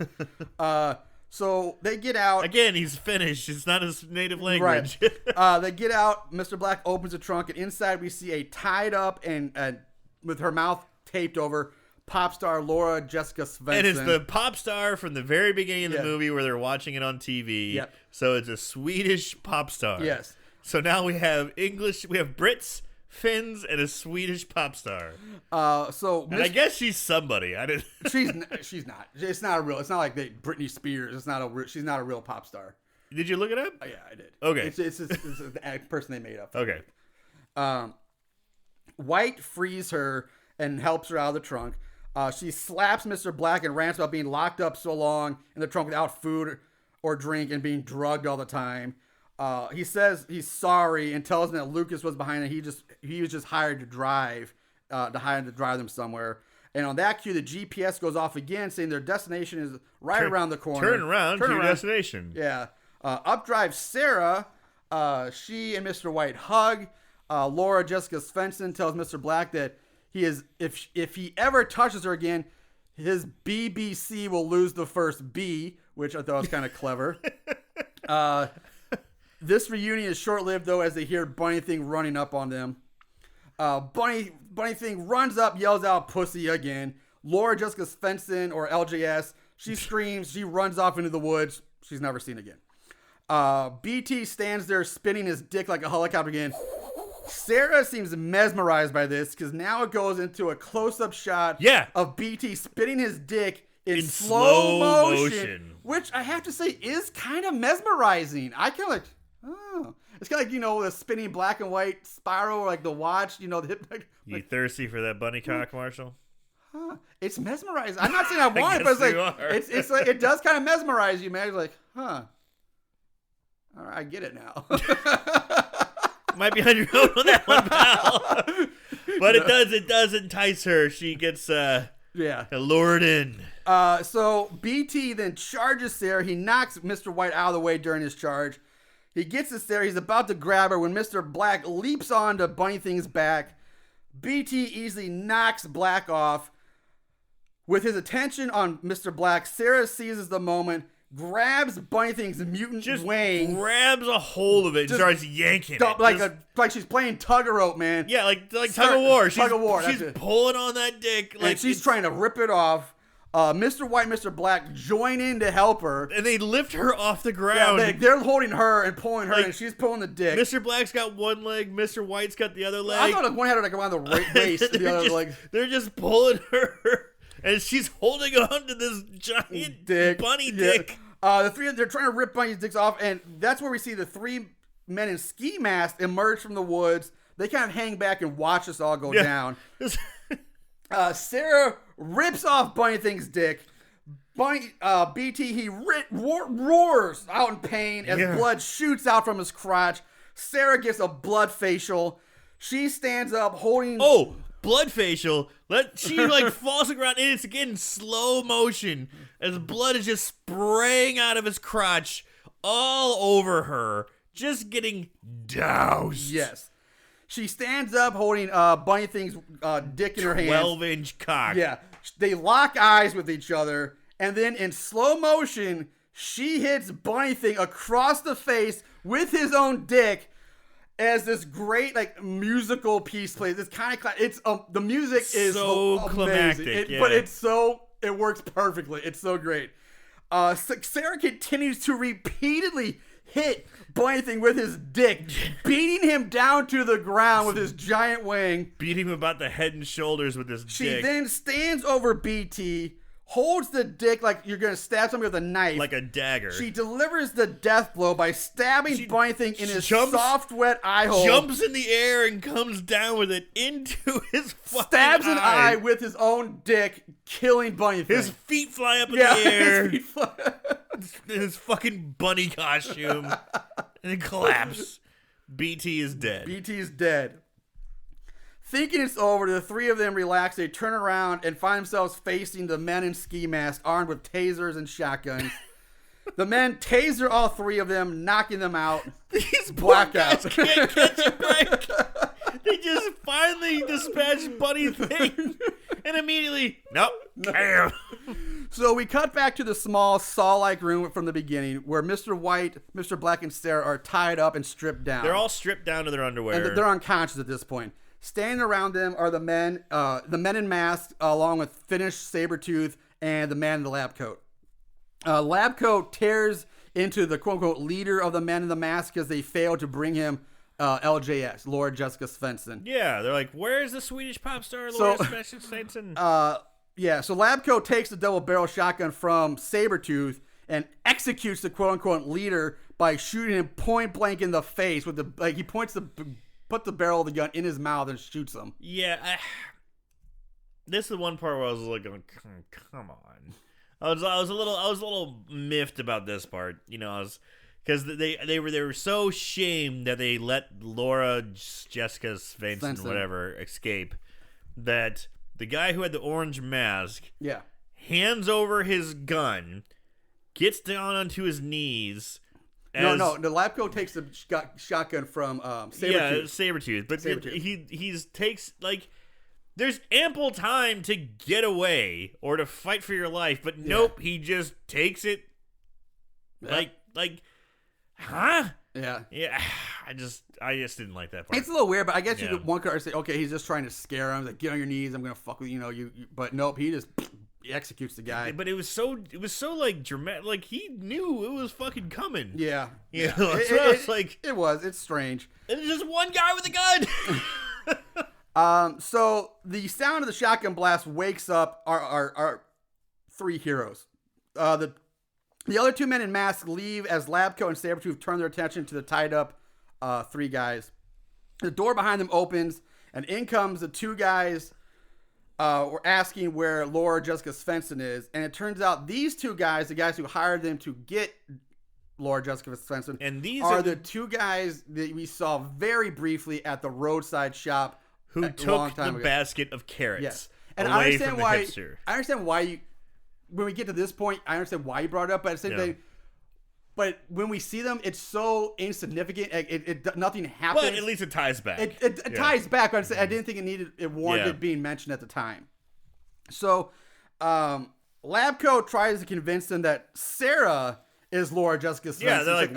So they get out. Again, he's Finnish. It's not his native language. Right. They get out. Mr. Black opens the trunk, and inside we see a tied up and with her mouth taped over pop star Laura Jessica Svensson. And it's the pop star from the very beginning of the movie where they're watching it on TV. Yep. So it's a Swedish pop star. Yes. So now we have English, we have Brits, Finns, and a Swedish pop star. And I guess she's somebody. I didn't. She's not. It's not a real. It's not like Britney Spears. She's not a real pop star. Did you look it up? Oh, yeah, I did. Okay. It's a person they made up. Okay. White frees her and helps her out of the trunk. She slaps Mr. Black and rants about being locked up so long in the trunk without food or drink and being drugged all the time. He says he's sorry and tells him that Lucas was behind it. He was just hired to drive them somewhere. And on that cue, the GPS goes off again, saying their destination is around the corner. Turn around to your destination. Yeah. Up drives Sarah. She and Mr. White hug. Laura Jessica Svensson tells Mr. Black that if he ever touches her again, his BBC will lose the first B, which I thought was kind of clever. This reunion is short-lived, though, as they hear Bunny Thing running up on them. Bunny Thing runs up, yells out pussy again. Laura Jessica Svensson, or LJS, she screams. She runs off into the woods. She's never seen again. BT stands there spinning his dick like a helicopter again. Sarah seems mesmerized by this because now it goes into a close-up shot of BT spinning his dick in slow motion, which I have to say is kind of mesmerizing. I kind of like, oh. It's kind of like, the spinning black and white spiral, like the watch, You thirsty for that bunny cock, Marshall? Huh. It's mesmerizing. I'm not saying I want it, but it's like it does kind of mesmerize you, man. It's like, huh. All right, I get it now. Might be on your own on that one, pal. But it does entice her. She gets lured in. So BT then charges Sarah. He knocks Mr. White out of the way during his charge. He gets to Sarah. He's about to grab her when Mr. Black leaps onto Bunny Thing's back. BT easily knocks Black off. With his attention on Mr. Black, Sarah seizes the moment, grabs Bunny Thing's mutant wing, grabs a hold of it, and starts yanking it. Like she's playing tug-of-rope, man. Yeah, like tug of war. She's She's pulling on that dick. And she's trying to rip it off. Mr. White and Mr. Black join in to help her. And they lift her off the ground. Yeah, they're holding her and pulling her, and she's pulling the dick. Mr. Black's got one leg, Mr. White's got the other leg. I thought one had her around the waist, the other leg. They're just pulling her, and she's holding on to this giant bunny dick. They're trying to rip Bunny's dicks off, and that's where we see the three men in ski masks emerge from the woods. They kind of hang back and watch us all go down. Sarah rips off Bunny Thing's dick. BT, he roars out in pain as blood shoots out from his crotch. Sarah gets a blood facial. She stands up holding... Oh, blood facial. She falls to the ground, and it's again slow motion as blood is just spraying out of his crotch all over her, just getting doused. Yes. She stands up holding Bunny Thing's dick in her hand. 12-inch cock. Yeah. They lock eyes with each other. And then in slow motion, she hits Bunny Thing across the face with his own dick as this great musical piece plays. It's kind of the music is so amazing. climactic. But it works perfectly. It's so great. Sarah continues to repeatedly hit Bunny Thing with his dick, beating him down to the ground with his giant wing. Beating him about the head and shoulders with his dick. She then stands over BT, holds the dick like you're going to stab somebody with a knife. Like a dagger. She delivers the death blow by stabbing Bunny Thing in his soft, wet eye hole. Jumps in the air and comes down with it into his fucking Stabs an eye with his own dick, killing Bunny Thing. His feet fly up in the air. In his fucking bunny costume. And it collapses. BT is dead. BT is dead. Thinking it's over, the three of them relax. They turn around and find themselves facing the men in ski masks armed with tasers and shotguns. The men taser all three of them, knocking them out. These blackouts can't catch a break. They just finally dispatch Bunny Thing. And immediately, nope. Bam. So we cut back to the small saw-like room from the beginning where Mr. White, Mr. Black, and Sarah are tied up and stripped down. They're all stripped down to their underwear. And they're unconscious at this point. Standing around them are the men in masks, along with Finnish Sabretooth and the man in the lab coat. Lab coat tears into the quote-unquote leader of the men in the mask because they failed to bring him LJS, Laura Jessica Svensson. Yeah, they're like, where's the Swedish pop star Laura Jessica Svensson? So Labco takes the double barrel shotgun from Sabretooth and executes the quote unquote leader by shooting him point blank in the face with he put the barrel of the gun in his mouth and shoots him. Yeah, this is the one part where I was like, come on. I was a little miffed about this part, because they were so shamed that they let Laura Jessica Svensson whatever escape, that the guy who had the orange mask hands over his gun, gets down onto his knees. No, the Labco takes the shotgun from Sabretooth. Yeah, Sabretooth. But he takes, there's ample time to get away or to fight for your life, but nope, he just takes it. Huh? Yeah. I just didn't like that part. It's a little weird, but I guess one could say, okay, he's just trying to scare him. Like, get on your knees. I'm gonna fuck with you. But nope, he just executes the guy. But it was so dramatic. Like, he knew it was fucking coming. Yeah. It's strange. It's just one guy with a gun. So the sound of the shotgun blast wakes up our three heroes. The other two men in masks leave as Labco and Sabretooth turn their attention to the tied up three guys. The door behind them opens, and in comes the two guys were asking where Laura Jessica Svensson is. And it turns out these two guys, the guys who hired them to get Laura Jessica Svensson, and these are the two guys that we saw very briefly at the roadside shop who took the basket of carrots. Yes. And away from the hipster. I understand why you... When we get to this point, I understand why you brought it up, but at the same time, but when we see them, it's so insignificant. Nothing happens. But at least it ties back. It ties back. But I didn't think it warranted being mentioned at the time. So, Labco tries to convince them that Sarah is Laura Jessica Svensson. Yeah, they're like,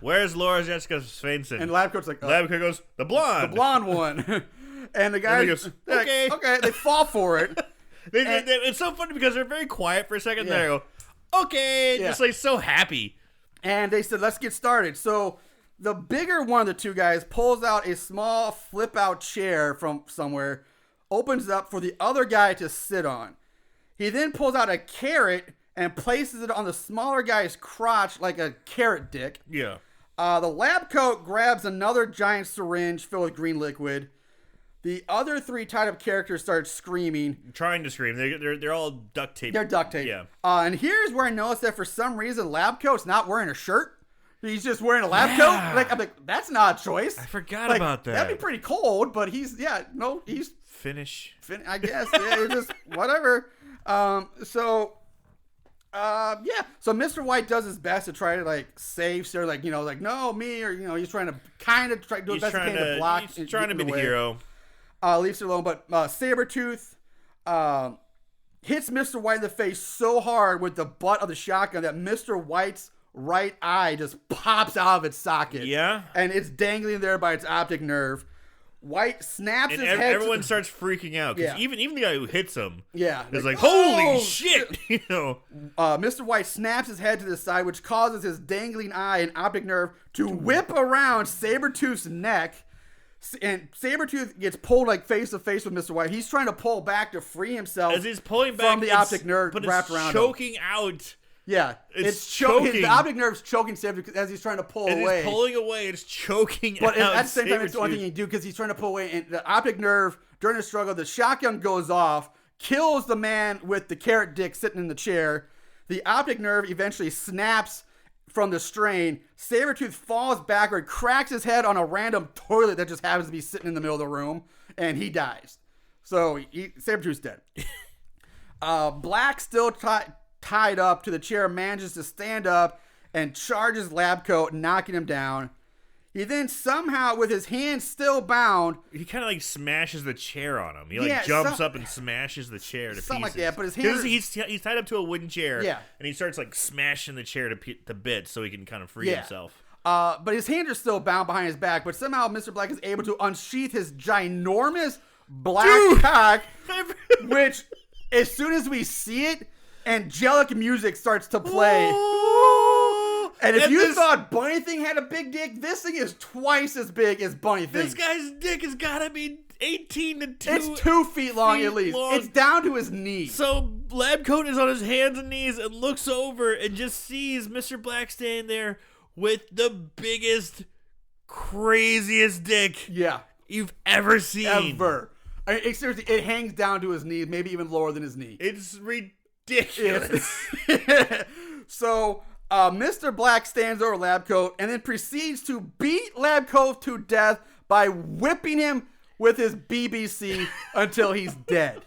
where's Laura Jessica Svensson? And Labco's like, Labco goes, the blonde one. And the guy goes, okay. They fall for it. It's so funny because they're very quiet for a second. They go, okay, just so happy. And they said, let's get started. So the bigger one of the two guys pulls out a small flip-out chair from somewhere, opens it up for the other guy to sit on. He then pulls out a carrot and places it on the smaller guy's crotch like a carrot dick. Yeah. The lab coat grabs another giant syringe filled with green liquid. The other three tied up characters start screaming. Trying to scream. They're all duct taped. They're duct taped. Yeah. And here's where I noticed that for some reason Labco's not wearing a shirt. He's just wearing a lab coat. I'm like, that's not a choice. I forgot about that. That'd be pretty cold, but he's Finnish. I guess. Yeah, it's just whatever. So Mr. White does his best to try to save Sarah, no, me, or he's trying to do his best he can to block. He's trying to be the hero. Leaves her alone, but Sabretooth hits Mr. White in the face so hard with the butt of the shotgun that Mr. White's right eye just pops out of its socket. Yeah. And it's dangling there by its optic nerve. White snaps his head. Everyone starts freaking out because even the guy who hits him is like, holy shit. Mr. White snaps his head to the side, which causes his dangling eye and optic nerve to whip around Sabretooth's neck. And Sabretooth gets pulled face to face with Mr. White. He's trying to pull back to free himself as he's pulling back from the optic nerve wrapped around him. Choking out. Yeah, it's choking. The optic nerve's choking Sabretooth as he's trying to pull away. He's pulling away. It's choking out. But at the same time, it's the only thing he can do because he's trying to pull away. And the optic nerve, during the struggle, the shotgun goes off, kills the man with the carrot dick sitting in the chair. The optic nerve eventually snaps from the strain. Sabretooth falls backward, cracks his head on a random toilet that just happens to be sitting in the middle of the room, and he dies. So Sabretooth's dead. Black, still tied up to the chair, manages to stand up and charges Labcoat, knocking him down. He then somehow, with his hands still bound, he kind of smashes the chair on him. He jumps up and smashes the chair to something pieces. like that. But his hands, he's tied up to a wooden chair. Yeah, and he starts smashing the chair to bits so he can kind of free himself. But his hands are still bound behind his back. But somehow Mr. Black is able to unsheath his ginormous black cock, which as soon as we see it, angelic music starts to play. And if you thought Bunny Thing had a big dick, this thing is twice as big as Bunny Thing. This guy's dick has got to be 18 to 2. It's 2 feet long at least. It's down to his knees. So Lab Coat is on his hands and knees and looks over and just sees Mr. Black standing there with the biggest, craziest dick you've ever seen. Ever. I mean, seriously, it hangs down to his knees, maybe even lower than his knee. It's ridiculous. So Mr. Black stands over Lab Coat and then proceeds to beat Lab Coat to death by whipping him with his BBC until he's dead.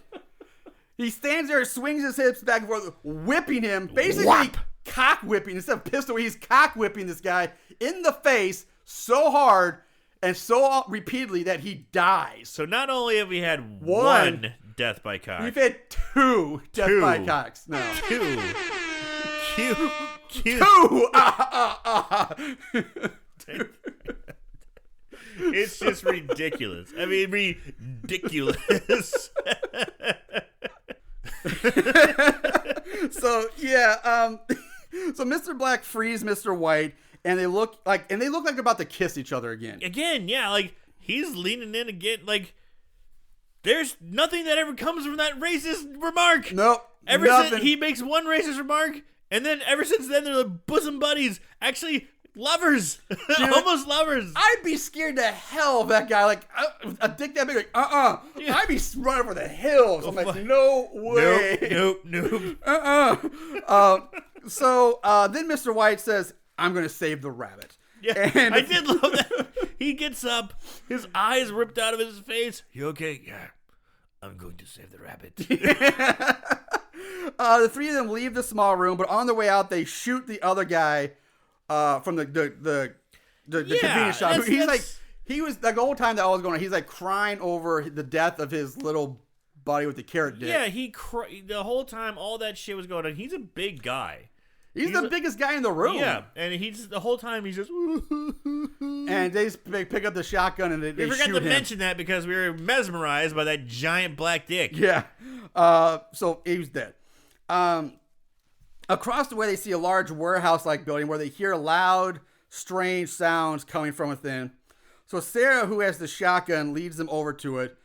He stands there, swings his hips back and forth, whipping him, basically cock whipping. Instead of pistol, he's cock whipping this guy in the face so hard and so repeatedly that he dies. So not only have we had one death by cock, we've had 2 death by cocks. No. 2. Q. 2. It's just ridiculous. I mean, ridiculous. So so Mr. Black frees Mr. White, and they look like they're about to kiss each other again. Like he's leaning in again. Like there's nothing that ever comes from that racist remark. Nope. Since he makes one racist remark, and then ever since then they're like bosom buddies. Actually, lovers. Dude, almost lovers. I'd be scared to hell of that guy. Like a dick that big. Like Yeah. I'd be running for the hills. I'm like, no way. Nope. So then Mr. White says, "I'm going to save the rabbit." Yeah, and I did love that. He gets up, his eyes ripped out of his face. You okay? Yeah. I'm going to save the rabbit. The 3 of them leave the small room, but on their way out, they shoot the other guy from the convenience shop. He was like the whole time that all was going on. He's like crying over the death of his little buddy with the carrot dick. Yeah, the whole time all that shit was going on. He's a big guy. He's the biggest guy in the room. Yeah, and the whole time he's just and they pick up the shotgun and they shoot him. We forgot to mention that because we were mesmerized by that giant black dick. Yeah. So he was dead. Across the way, they see a large warehouse-like building where they hear loud, strange sounds coming from within. So Sarah, who has the shotgun, leads them over to it.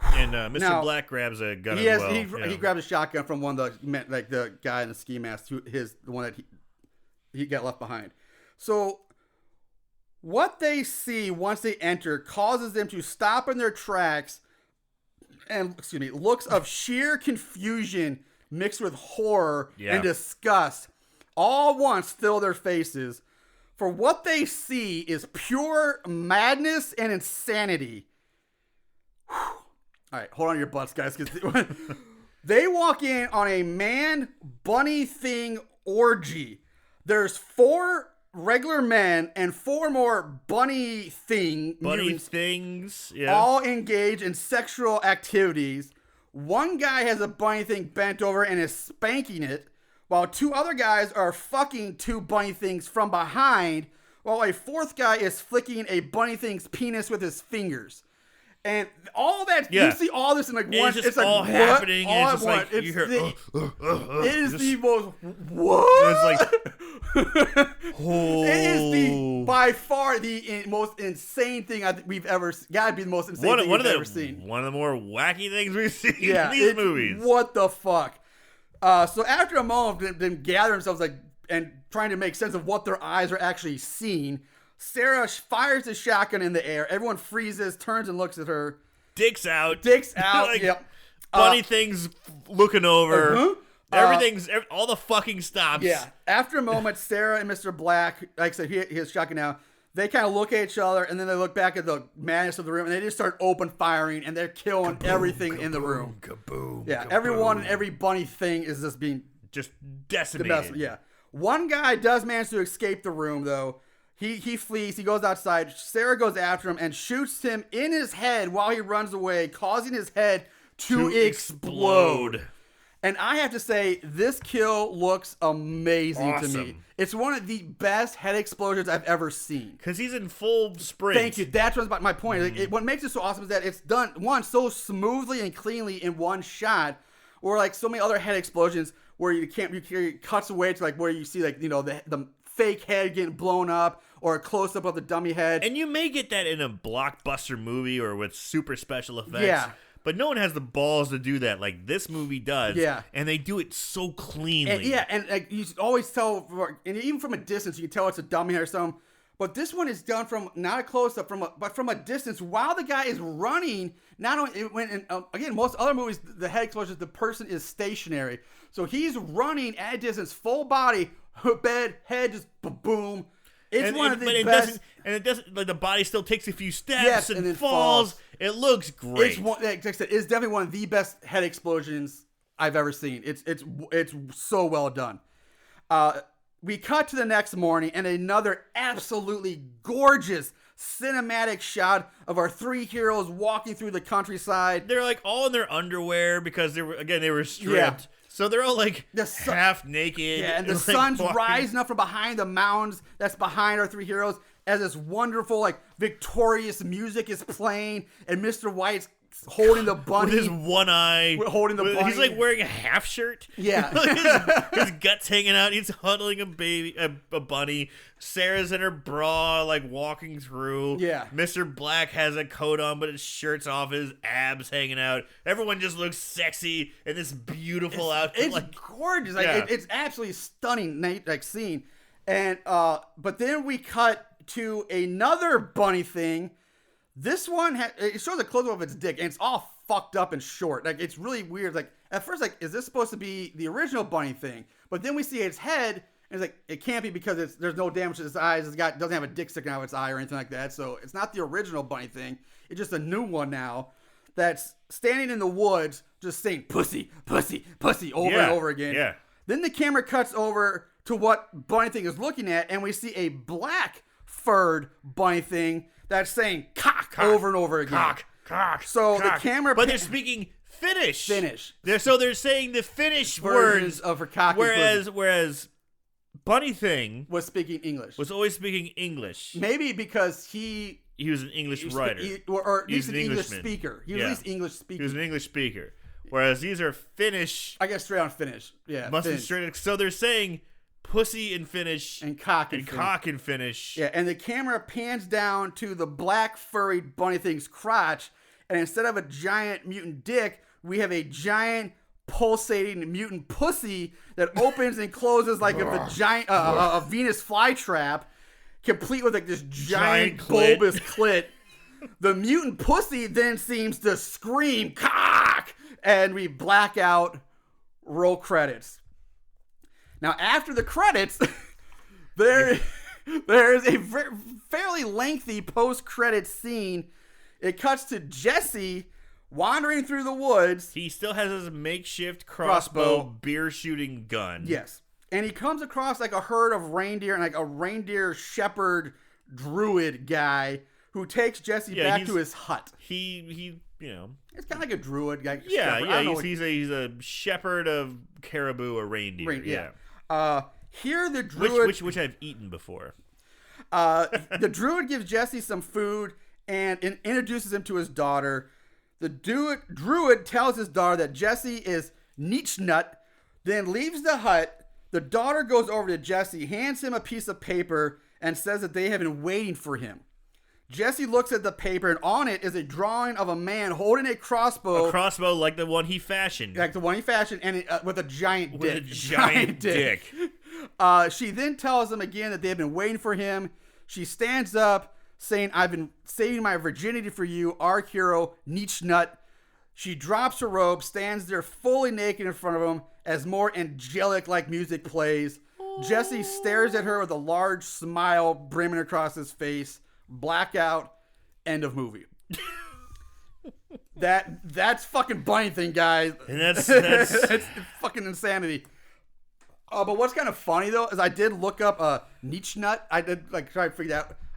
And Mr. Black grabs a gun as well. He grabbed a shotgun from one of the guy in the ski mask, the one that he got left behind. So what they see once they enter causes them to stop in their tracks and, looks of sheer confusion mixed with horror and disgust all at once fill their faces. For what they see is pure madness and insanity. Whew. All right, hold on to your butts, guys. Because they walk in on a man-bunny thing orgy. There's 4 regular men and 4 more bunny things, all engaged in sexual activities. One guy has a bunny thing bent over and is spanking it, while 2 other guys are fucking 2 bunny things from behind, while a 4th guy is flicking a bunny thing's penis with his fingers. And all that, you see all this in like one, it's like all happening, all at once. Like, you hear, it is the most, what? It's like, it is by far the most insane thing I think we've ever, gotta be the most insane thing we've ever seen. One of the more wacky things we've seen in these movies. What the fuck? So after a moment, them gather themselves and trying to make sense of what their eyes are actually seeing, Sarah fires the shotgun in the air. Everyone freezes, turns and looks at her. Dicks out. Like, yep. Bunny things looking over. Everything's all the fucking stops. Yeah. After a moment, Sarah and Mr. Black, like I said, he has shotgun now. They kind of look at each other and then they look back at the madness of the room and they just start open firing and they're killing everything in the room. Kaboom. Yeah. Everyone and every bunny thing is just being decimated. Yeah. One guy does manage to escape the room though. He flees. He goes outside. Sarah goes after him and shoots him in his head while he runs away, causing his head to explode. And I have to say, this kill looks amazing to me. It's one of the best head explosions I've ever seen. Because he's in full sprint. Thank you. That's what's my point. Like, what makes it so awesome is that it's done, one, so smoothly and cleanly in one shot, or like so many other head explosions where it cuts away to like where you see like, the fake head getting blown up or a close-up of the dummy head. And you may get that in a blockbuster movie or with super special effects. Yeah. But no one has the balls to do that like this movie does. Yeah. And they do it so cleanly. And like, you always tell, and even from a distance, you can tell it's a dummy head or something. But this one is done from not a close-up, but from a distance while the guy is running. Not only again, most other movies, the head explosions, the person is stationary. So he's running at a distance, full body, head just boom. It's one of the best. It doesn't like the body still takes a few steps and then falls. It looks great. Like I said, it's definitely one of the best head explosions I've ever seen. It's so well done. We cut to the next morning and another absolutely gorgeous cinematic shot of our three heroes walking through the countryside. They're like all in their underwear because they were stripped. Yeah. So they're all like half naked. Yeah, and the sun's rising up from behind the mountains that's behind our three heroes as this wonderful, like, victorious music is playing, and Mr. White's holding the bunny. With his one eye. Holding the bunny. He's like wearing a half shirt. Yeah. his guts hanging out. He's huddling a bunny. Sarah's in her bra, like walking through. Yeah. Mr. Black has a coat on, but his shirt's off, his abs hanging out. Everyone just looks sexy in this beautiful outfit. It's like, gorgeous. Like, it's absolutely stunning scene. And but then we cut to another bunny thing. This one, it shows a close-up of its dick, and it's all fucked up and short. Like, it's really weird. Like, at first, like, is this supposed to be the original bunny thing? But then we see its head, and it's like, it can't be because there's no damage to its eyes. It doesn't have a dick sticking out of its eye or anything like that. So it's not the original bunny thing. It's just a new one now that's standing in the woods just saying, pussy, pussy, pussy, over and over again. Yeah. Then the camera cuts over to what bunny thing is looking at, and we see a black furred bunny thing that's saying cock over and over again. Cock. So the camera... But they're speaking Finnish. They're saying the Finnish words of her cock. Whereas Bunny Thing was speaking English. Was always speaking English. Maybe because he was an English writer. Or at least an English speaker. He was at least English speaking. He was an English speaker. Whereas these are Finnish. I guess straight on Finnish. Yeah. Must be straight. So they're saying pussy in Finnish and cock in Finnish. Yeah, and the camera pans down to the black furry bunny thing's crotch, and instead of a giant mutant dick, we have a giant pulsating mutant pussy that opens and closes like a Venus flytrap, complete with like this giant bulbous clit. The mutant pussy then seems to scream cock, and we black out, roll credits. Now, after the credits, there is a fairly lengthy post-credits scene. It cuts to Jesse wandering through the woods. He still has his makeshift crossbow beer shooting gun. Yes. And he comes across like a herd of reindeer and like a reindeer shepherd druid guy who takes Jesse back to his hut. He it's kind of like a druid guy. He's a shepherd of caribou or reindeer. Here the druid, which I've eaten before. The druid gives Jesse some food and introduces him to his daughter. The druid tells his daughter that Jesse is Nietzschnut, then leaves the hut. The daughter goes over to Jesse, hands him a piece of paper, and says that they have been waiting for him. Jesse looks at the paper, and on it is a drawing of a man holding a crossbow. A crossbow like the one he fashioned. And with a giant dick. With a giant dick. She then tells him again that they have been waiting for him. She stands up, saying, I've been saving my virginity for you, our hero, Nietzschnut. She drops her robe, stands there fully naked in front of him as more angelic-like music plays. Jesse stares at her with a large smile brimming across his face. Blackout. End of movie. That's fucking Bunny Thing, guys. And that's it's fucking insanity. But what's kind of funny though is I did look up Nietzschnut. I did like try to figure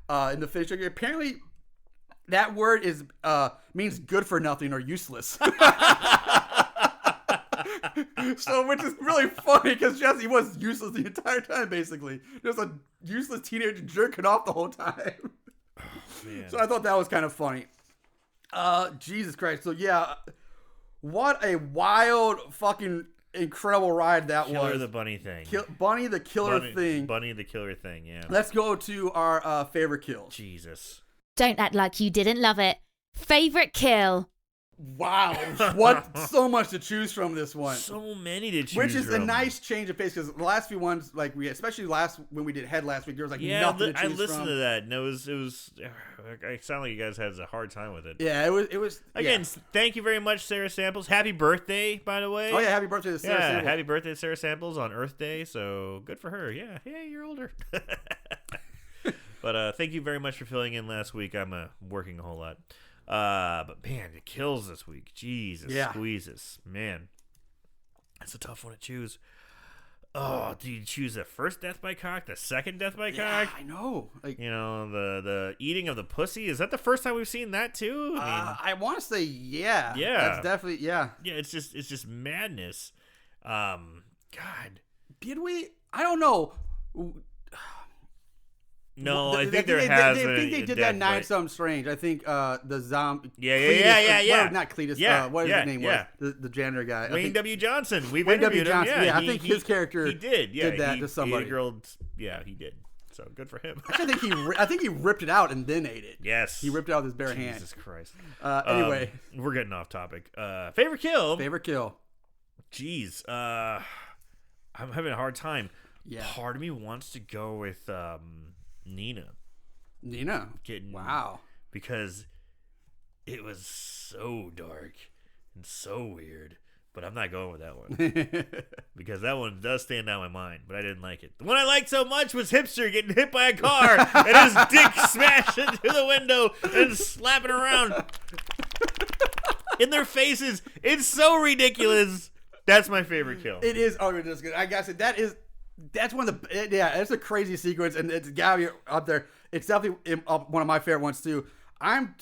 out in the Finnish. Apparently, that word means good for nothing or useless. So, which is really funny because Jesse was useless the entire time, basically. Just a useless teenager jerking off the whole time. Oh, man. So I thought that was kind of funny. Jesus Christ. So yeah, what a wild fucking incredible ride that was. Killer the bunny thing. Bunny the killer thing. Bunny the killer thing, yeah. Let's go to our favorite kills. Jesus. Don't act like you didn't love it. Favorite kill. Wow. What? So much to choose from this one. So many to choose Which is from. a nice change of pace because the last few ones, like especially when we did Head last week, there was like nothing to choose from. I listened to that and it was it sounded like you guys had a hard time with it. Yeah, it was. Again, Thank you very much, Sarah Samples. Happy birthday, by the way. Oh yeah, happy birthday to Sarah Samples. Happy birthday to Sarah Samples on Earth Day, so good for her. Yeah, you're older. But thank you very much for filling in last week. I'm working a whole lot. But man, the kills this week. Jesus squeezes. Man, that's a tough one to choose. Oh, do you choose the first death by cock, the second death by cock? I know. Like, the eating of the pussy. Is that the first time we've seen that too? I want to say yeah. Yeah. That's definitely yeah. Yeah, it's just madness. God. Did we? I don't know. No, I think they did that Nine Nine Something Strange. I think the zombie. Yeah. Not Cletus. What his name was? The janitor guy. Wayne W. Johnson. We've Wayne interviewed W. Johnson. him. Yeah, I think his character he did that to somebody. He did. So good for him. Actually, I think he ripped it out and then ate it. Yes, he ripped it out with his bare hand. Jesus Christ. Anyway, we're getting off topic. Favorite kill. Jeez, I'm having a hard time. Yeah. Part of me wants to go with Nina. Wow. Because it was so dark and so weird. But I'm not going with that one. Because that one does stand out in my mind. But I didn't like it. The one I liked so much was Hipster getting hit by a car and his dick smashing through the window and slapping around in their faces. It's so ridiculous. That's my favorite kill. It is. Oh, that's good. I gotta say, that's one of the, it's a crazy sequence, and it's gotta be up there. It's definitely one of my favorite ones too. I'm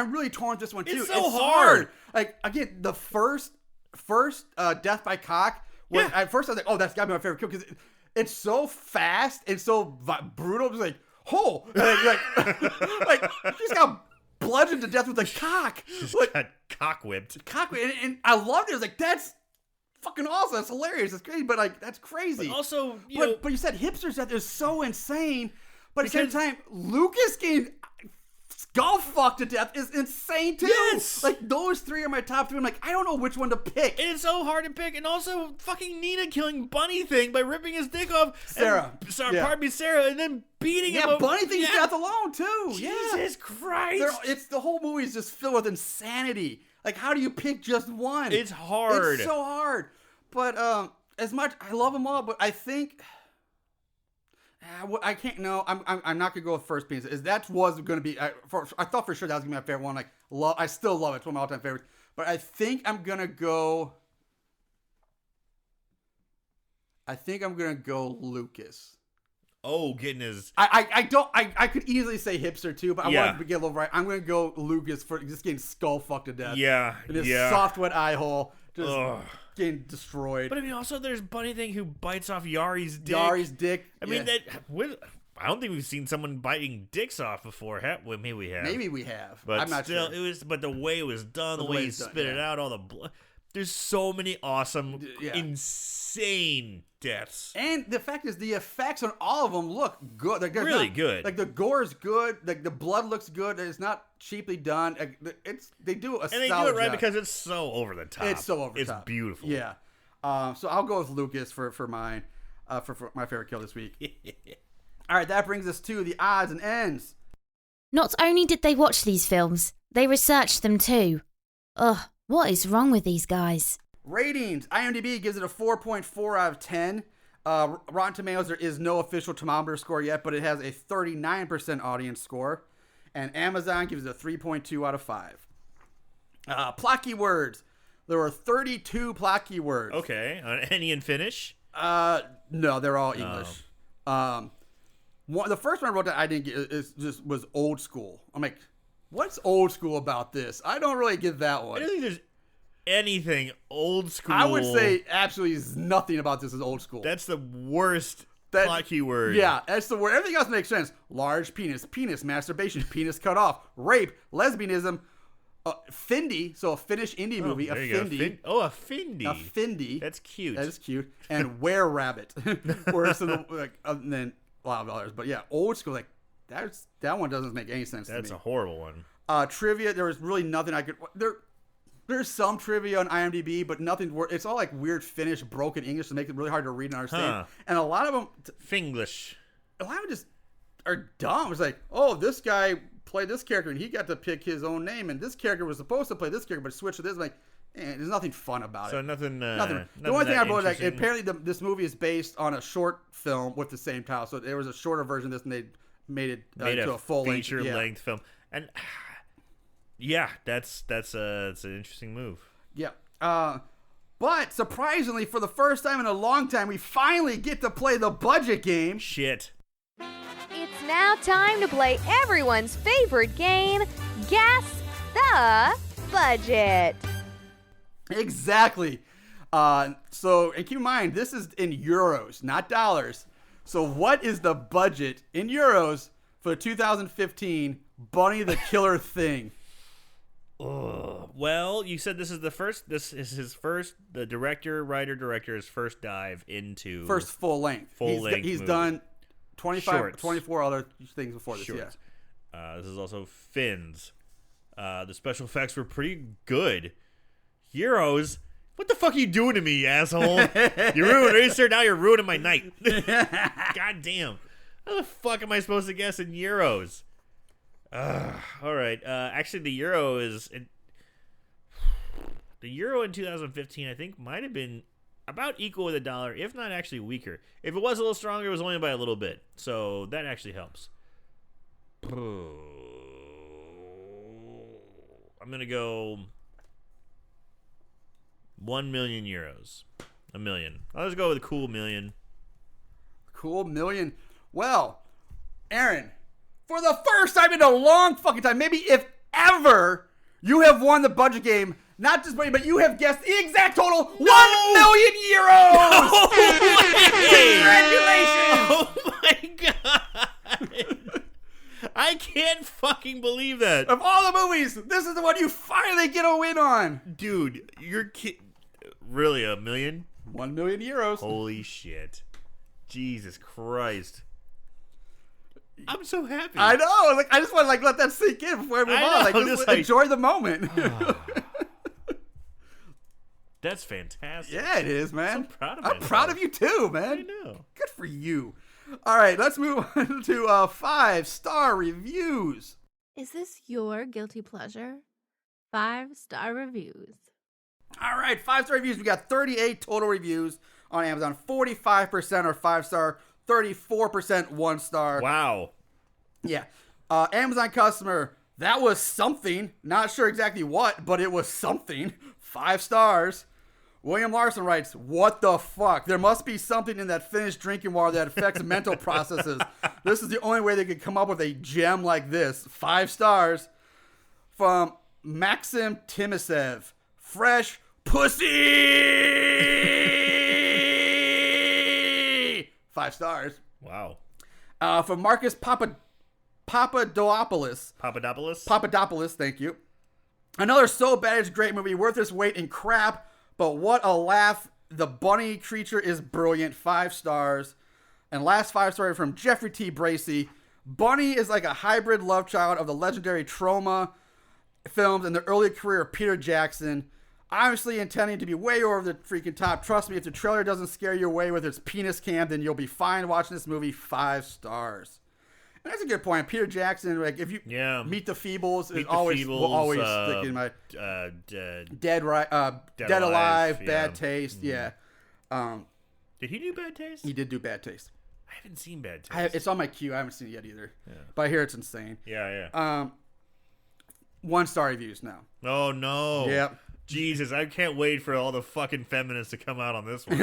really torn with this one too. It's so hard. Like again, the first death by cock. At first I was like, oh, that's gotta be my favorite kill because it's so fast and so brutal. It's like, like she's got bludgeoned to death with a cock. She's like, got cock whipped. And I loved it. I was like, that's fucking awesome. That's hilarious. That's crazy, but like that's crazy. But also, but you said Hipster's death is so insane. But at the same time, Lucas getting skull fucked to death is insane too. Yes. Like those three are my top three. I'm like, I don't know which one to pick. And it's so hard to pick. And also, fucking Nina killing Bunny Thing by ripping his dick off. Sarah. Pardon me, Sarah, and then beating him. Yeah, Bunny Thing's death alone too. Jesus Christ. It's the whole movie is just filled with insanity. Like, how do you pick just one? It's hard. It's so hard. But as much I love them all, but I think I can't. No, I'm not gonna go with first piece. That was gonna be. I thought for sure that was gonna be my favorite one. Like, I still love it. It's one of my all-time favorites. But I think I'm gonna go. Lucas. Oh, getting his. I could easily say Hipster too, but I wanted to get a little right. I'm gonna go Lucas for just getting skull fucked to death. Yeah. In his soft wet eye hole, just getting destroyed. But I mean, also there's Bunny Thing who bites off Yari's dick. I mean I don't think we've seen someone biting dicks off before. Well, maybe we have. But I'm not sure. It was. But the way it was done, the way he spit it out, all the blood. There's so many awesome, insane deaths. And the fact is, the effects on all of them look good. They're really good. Like, the gore is good. Like, the blood looks good. It's not cheaply done. They do a solid job. And they do it right because it's so over the top. It's so over the top. It's beautiful. Yeah. So I'll go with Lucas for mine, for my favorite kill this week. All right, that brings us to the odds and ends. Not only did they watch these films, they researched them too. Ugh. What is wrong with these guys? Ratings. IMDb gives it a 4.4 out of 10. Rotten Tomatoes, there is no official thermometer score yet, but it has a 39% audience score. And Amazon gives it a 3.2 out of 5. Plot keywords. There were 32 plot keywords. Okay. Any in Finnish? No, they're all English. The first one I wrote that I didn't get was old school. I'm like, what's old school about this? I don't really get that one. I don't think there's anything old school. I would say absolutely nothing about this is old school. That's the worst plot keyword. Yeah, that's the word. Everything else makes sense. Large penis, masturbation, penis cut off, rape, lesbianism, Finde, so a Finnish indie movie. A Finde. A Finde. A Finde. That's cute. That is cute. And Were-Rabbit. Where some and then a lot of others. But yeah, old school. Like that one doesn't make any sense to me. That's a horrible one. Trivia. There was really nothing I could. There's some trivia on IMDb, but nothing. It's all like weird Finnish broken English to make it really hard to read and understand. Huh. And a lot of them. Finglish. A lot of them just are dumb. It's like, oh, this guy played this character and he got to pick his own name, and this character was supposed to play this character but switched to this. Like, there's nothing fun about it. So nothing. The only thing I wrote, like, apparently this movie is based on a short film with the same title. So there was a shorter version of this, and they made it to a full feature length film. And yeah, that's an interesting move. Yeah. But surprisingly, for the first time in a long time, we finally get to play the budget game. Shit. It's now time to play everyone's favorite game, Guess the Budget. Exactly. And keep in mind, this is in euros, not dollars. So what is the budget in euros for the 2015 Bunny the Killer Thing? Well, you said this is his first, the writer-director's first dive into... First full length. He's done 24 other things before this, Shorts. Yeah. This is also Finne's. The special effects were pretty good. Euros? What the fuck are you doing to me, asshole? You ruined Easter, now you're ruining my night. God damn. How the fuck am I supposed to guess in euros? All right. Actually, the euro in 2015, I think, might have been about equal with the dollar, if not actually weaker. If it was a little stronger, it was only by a little bit. So that actually helps. I'm going to go 1 million euros. A million. I'll just go with a cool million. Cool million. Well, Aaron, for the first time in a long fucking time, maybe if ever, you have won the budget game. Not just money, but you have guessed the exact total 1 million euros! No way! Congratulations! Oh my god! I can't fucking believe that. Of all the movies, this is the one you finally get a win on. Dude, you're really, a million? 1 million euros. Holy shit. Jesus Christ. I'm so happy. I know. Like, I just want to let that sink in before I move on. Just enjoy the moment. That's fantastic. Yeah, it is, man. I'm proud of you too, man. I know. Good for you. All right, let's move on to 5-star reviews. Is this your guilty pleasure? 5-star reviews. All right, 5-star reviews. We got 38 total reviews on Amazon. 45% are 5-star, 34% 1-star. Wow. Yeah. Amazon customer, that was something. Not sure exactly what, but it was something. 5 stars. William Larson writes, what the fuck? There must be something in that Finnish drinking water that affects mental processes. This is the only way they could come up with a gem like this. 5 stars. From Maxim Timisev, fresh pussy! 5 stars. Wow. From Marcus Papadopoulos. Papadopoulos, thank you. Another so bad it's great movie, worth its weight in crap, but what a laugh. The bunny creature is brilliant. 5 stars. And last 5-star from Jeffrey T. Bracey. Bunny is like a hybrid love child of the legendary Trauma films and the early career of Peter Jackson. Obviously intending to be way over the freaking top. Trust me, if the trailer doesn't scare you away with its penis cam, then you'll be fine watching this movie. 5 stars. And that's a good point. Peter Jackson, like if you Meet the Feebles, will always stick in my Dead Alive, yeah. Bad Taste, Did he do Bad Taste? He did do Bad Taste. I haven't seen Bad Taste. It's on my queue. I haven't seen it yet either. Yeah. But I hear it's insane. Yeah. 1-star reviews now. Oh no. Yep. Jesus, I can't wait for all the fucking feminists to come out on this one.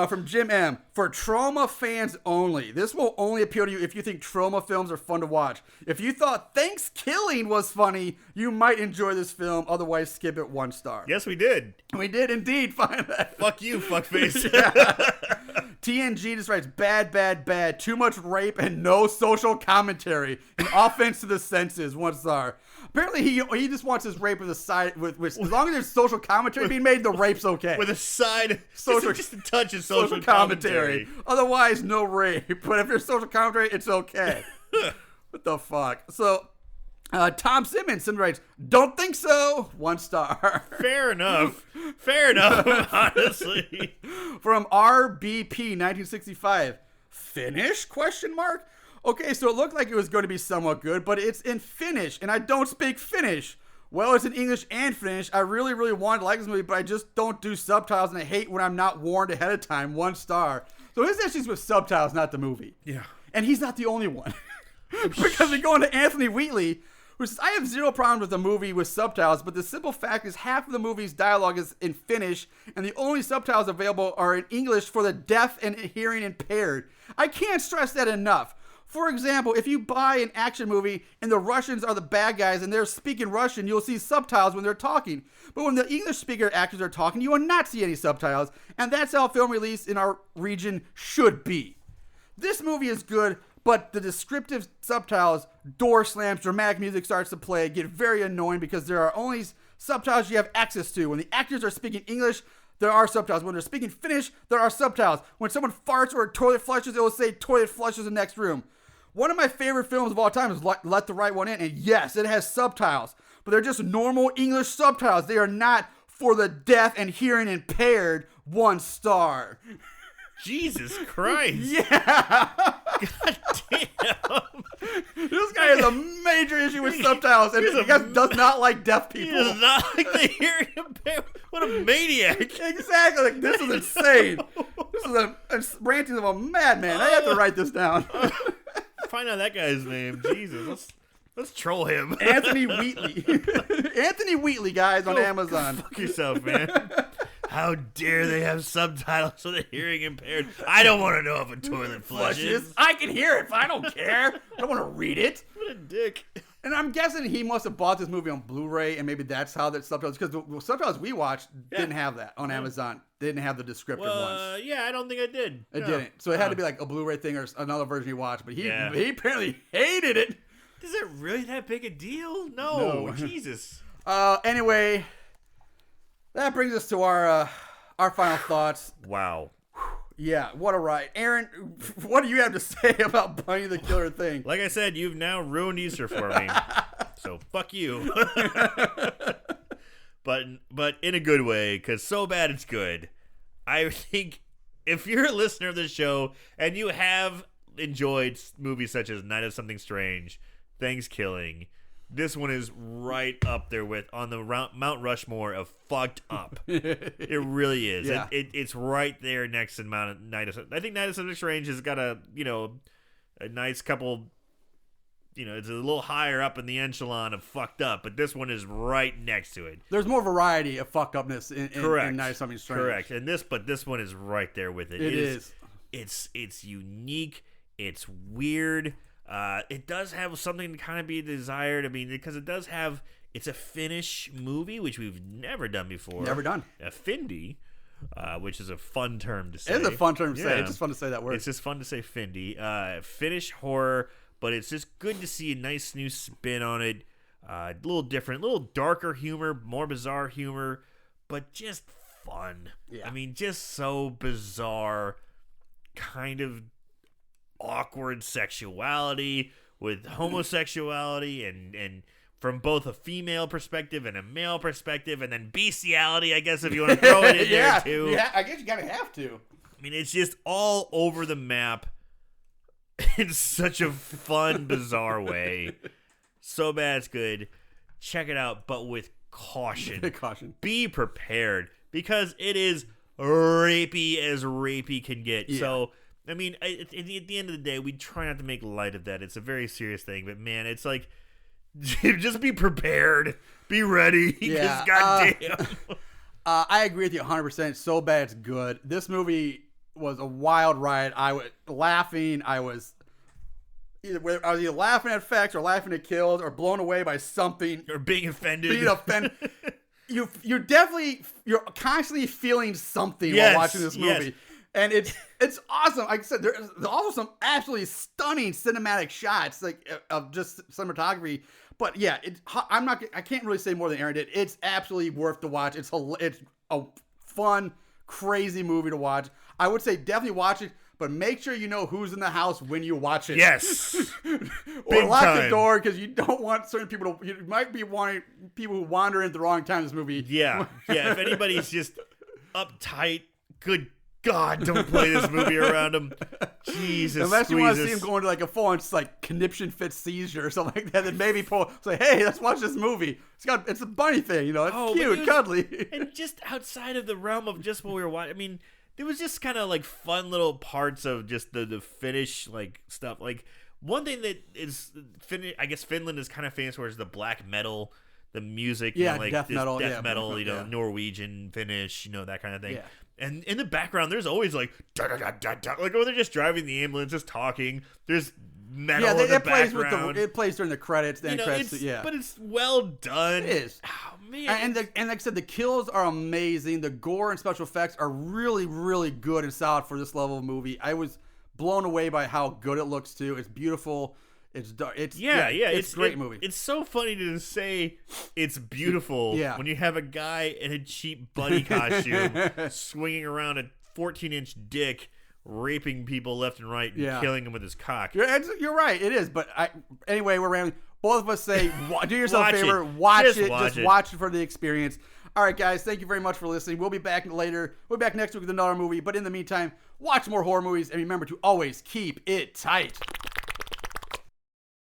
From Jim M. For Trauma fans only. This will only appeal to you if you think Trauma films are fun to watch. If you thought Thanksgiving was funny, you might enjoy this film. Otherwise, skip it. 1 star. Yes, we did. We did indeed find that. Fuck you, fuckface. TNG just writes bad, bad, bad. Too much rape and no social commentary. An offense to the senses. 1 star. Apparently, he just wants his rape with a side. With as long as there's social commentary being made, the rape's okay. With a side, just a touch of social commentary. Otherwise, no rape. But if there's social commentary, it's okay. What the fuck? So, Tom Simmons writes, don't think so. 1 star. Fair enough. Fair enough, honestly. From RBP 1965. Finnish? Question mark. Okay, so it looked like it was going to be somewhat good, but it's in Finnish, and I don't speak Finnish. Well, it's in English and Finnish. I really, really wanted to like this movie, but I just don't do subtitles, and I hate when I'm not warned ahead of time. 1 star. So his issues with subtitles, not the movie. Yeah. And he's not the only one. Because we go into Anthony Wheatley, who says, I have zero problem with the movie with subtitles, but the simple fact is half of the movie's dialogue is in Finnish, and the only subtitles available are in English for the deaf and hearing impaired. I can't stress that enough. For example, if you buy an action movie and the Russians are the bad guys and they're speaking Russian, you'll see subtitles when they're talking. But when the English speaker actors are talking, you will not see any subtitles, and that's how film release in our region should be. This movie is good, but the descriptive subtitles, door slams, dramatic music starts to play, get very annoying because there are only subtitles you have access to. When the actors are speaking English, there are subtitles. When they're speaking Finnish, there are subtitles. When someone farts or a toilet flushes, it will say toilet flushes in the next room. One of my favorite films of all time is Let the Right One In, and yes, it has subtitles, but they're just normal English subtitles. They are not for the deaf and hearing impaired. 1 star. Jesus Christ. Yeah. God damn. This guy has a major issue with subtitles, and he does not like deaf people. He does not like the hearing impaired. What a maniac. Exactly. Like, this is insane. This is a ranting of a madman. I have to write this down. Find out that guy's name. Jesus. Let's troll him. Anthony Wheatley. Anthony Wheatley, guys, on Amazon. Fuck yourself, man. How dare they have subtitles for the hearing impaired? I don't want to know if a toilet flushes. I can hear it, but I don't care. I don't want to read it. What a dick. And I'm guessing he must have bought this movie on Blu-ray, and maybe that's how that subtitles, because the subtitles we watched didn't have that on Amazon. They didn't have the descriptive ones. Yeah, I don't think I did. It didn't. So it had to be like a Blu-ray thing or another version you watched, but he apparently hated it. Is it really that big a deal? No. Jesus. Anyway, that brings us to our final thoughts. Wow. Yeah, what a ride. Aaron, what do you have to say about Bunny the Killer Thing? Like I said, you've now ruined Easter for me. So fuck you. But in a good way, because so bad it's good. I think if you're a listener of this show and you have enjoyed movies such as Night of Something Strange, Thanksgiving, this one is right up there with on the Mount Rushmore of fucked up. It really is. Yeah. It's right there next to Night of. I think Night of Something Strange has got a nice couple. It's a little higher up in the echelon of fucked up, but this one is right next to it. There's more variety of fuck upness in Night of Something Strange. Correct, and this one is right there with it. It is. It's unique. It's weird. It does have something to kind of be desired. I mean, because it's a Finnish movie, which we've never done before. Never done. A Finde, which is a fun term to say. It is a fun term to say. It's just fun to say that word. It's just fun to say Finde. Finnish horror, but it's just good to see a nice new spin on it. A little different, a little darker humor, more bizarre humor, but just fun. Yeah. I mean, just so bizarre, kind of awkward sexuality with homosexuality and from both a female perspective and a male perspective, and then bestiality, I guess, if you want to throw it in there too. Yeah, I guess you gotta have to. I mean, it's just all over the map in such a fun, bizarre way. So bad it's good. Check it out, but with caution. Caution. Be prepared, because it is rapey as rapey can get. Yeah. So, I mean, at the end of the day, we try not to make light of that. It's a very serious thing, but man, it's like, just be prepared. Be ready. Yeah. Goddamn. I agree with you 100%. So bad it's good. This movie was a wild ride. I was laughing. I was either laughing at facts or laughing at kills or blown away by something. Or being offended. You're constantly feeling something Yes, while watching this movie. yes. And it's awesome. Like I said, there's also some absolutely stunning cinematic shots, like of just cinematography. But yeah, I can't really say more than Aaron did. It's absolutely worth to watch. It's a fun, crazy movie to watch. I would say definitely watch it, but make sure you know who's in the house when you watch it. Yes. Or lock the door, because you don't want certain people to. You might be wanting people who wander in at the wrong time in this movie. Yeah. If anybody's just uptight, good God, don't play this movie around them. Jesus, unless you want to see him go into like a full-on like conniption fit seizure or something like that, then maybe say, "Hey, let's watch this movie. It's a bunny thing, It's cute, cuddly." And just outside of the realm of just what we were watching, I mean, there was just kind of like fun little parts of just the Finnish like stuff. Like one thing that is I guess Finland is kind of famous for is the black metal, the music, like death metal, Norwegian, Finnish, that kind of thing. Yeah. And in the background, there's always like da da da da da. Like when they're just driving the ambulance, just talking. There's metal in the background. It plays during the credits. But it's well done. It is. Oh man! And like I said, the kills are amazing. The gore and special effects are really, really good and solid for this level of movie. I was blown away by how good it looks too. It's beautiful. It's dark. It's a great movie. It's so funny to say it's beautiful when you have a guy in a cheap bunny costume swinging around a 14-inch dick, raping people left and right and killing them with his cock. You're right. It is. But anyway, we're rambling. Both of us say, do yourself a favor. Watch it. Just watch it for the experience. All right, guys. Thank you very much for listening. We'll be back later. We'll be back next week with another movie. But in the meantime, watch more horror movies. And remember to always keep it tight.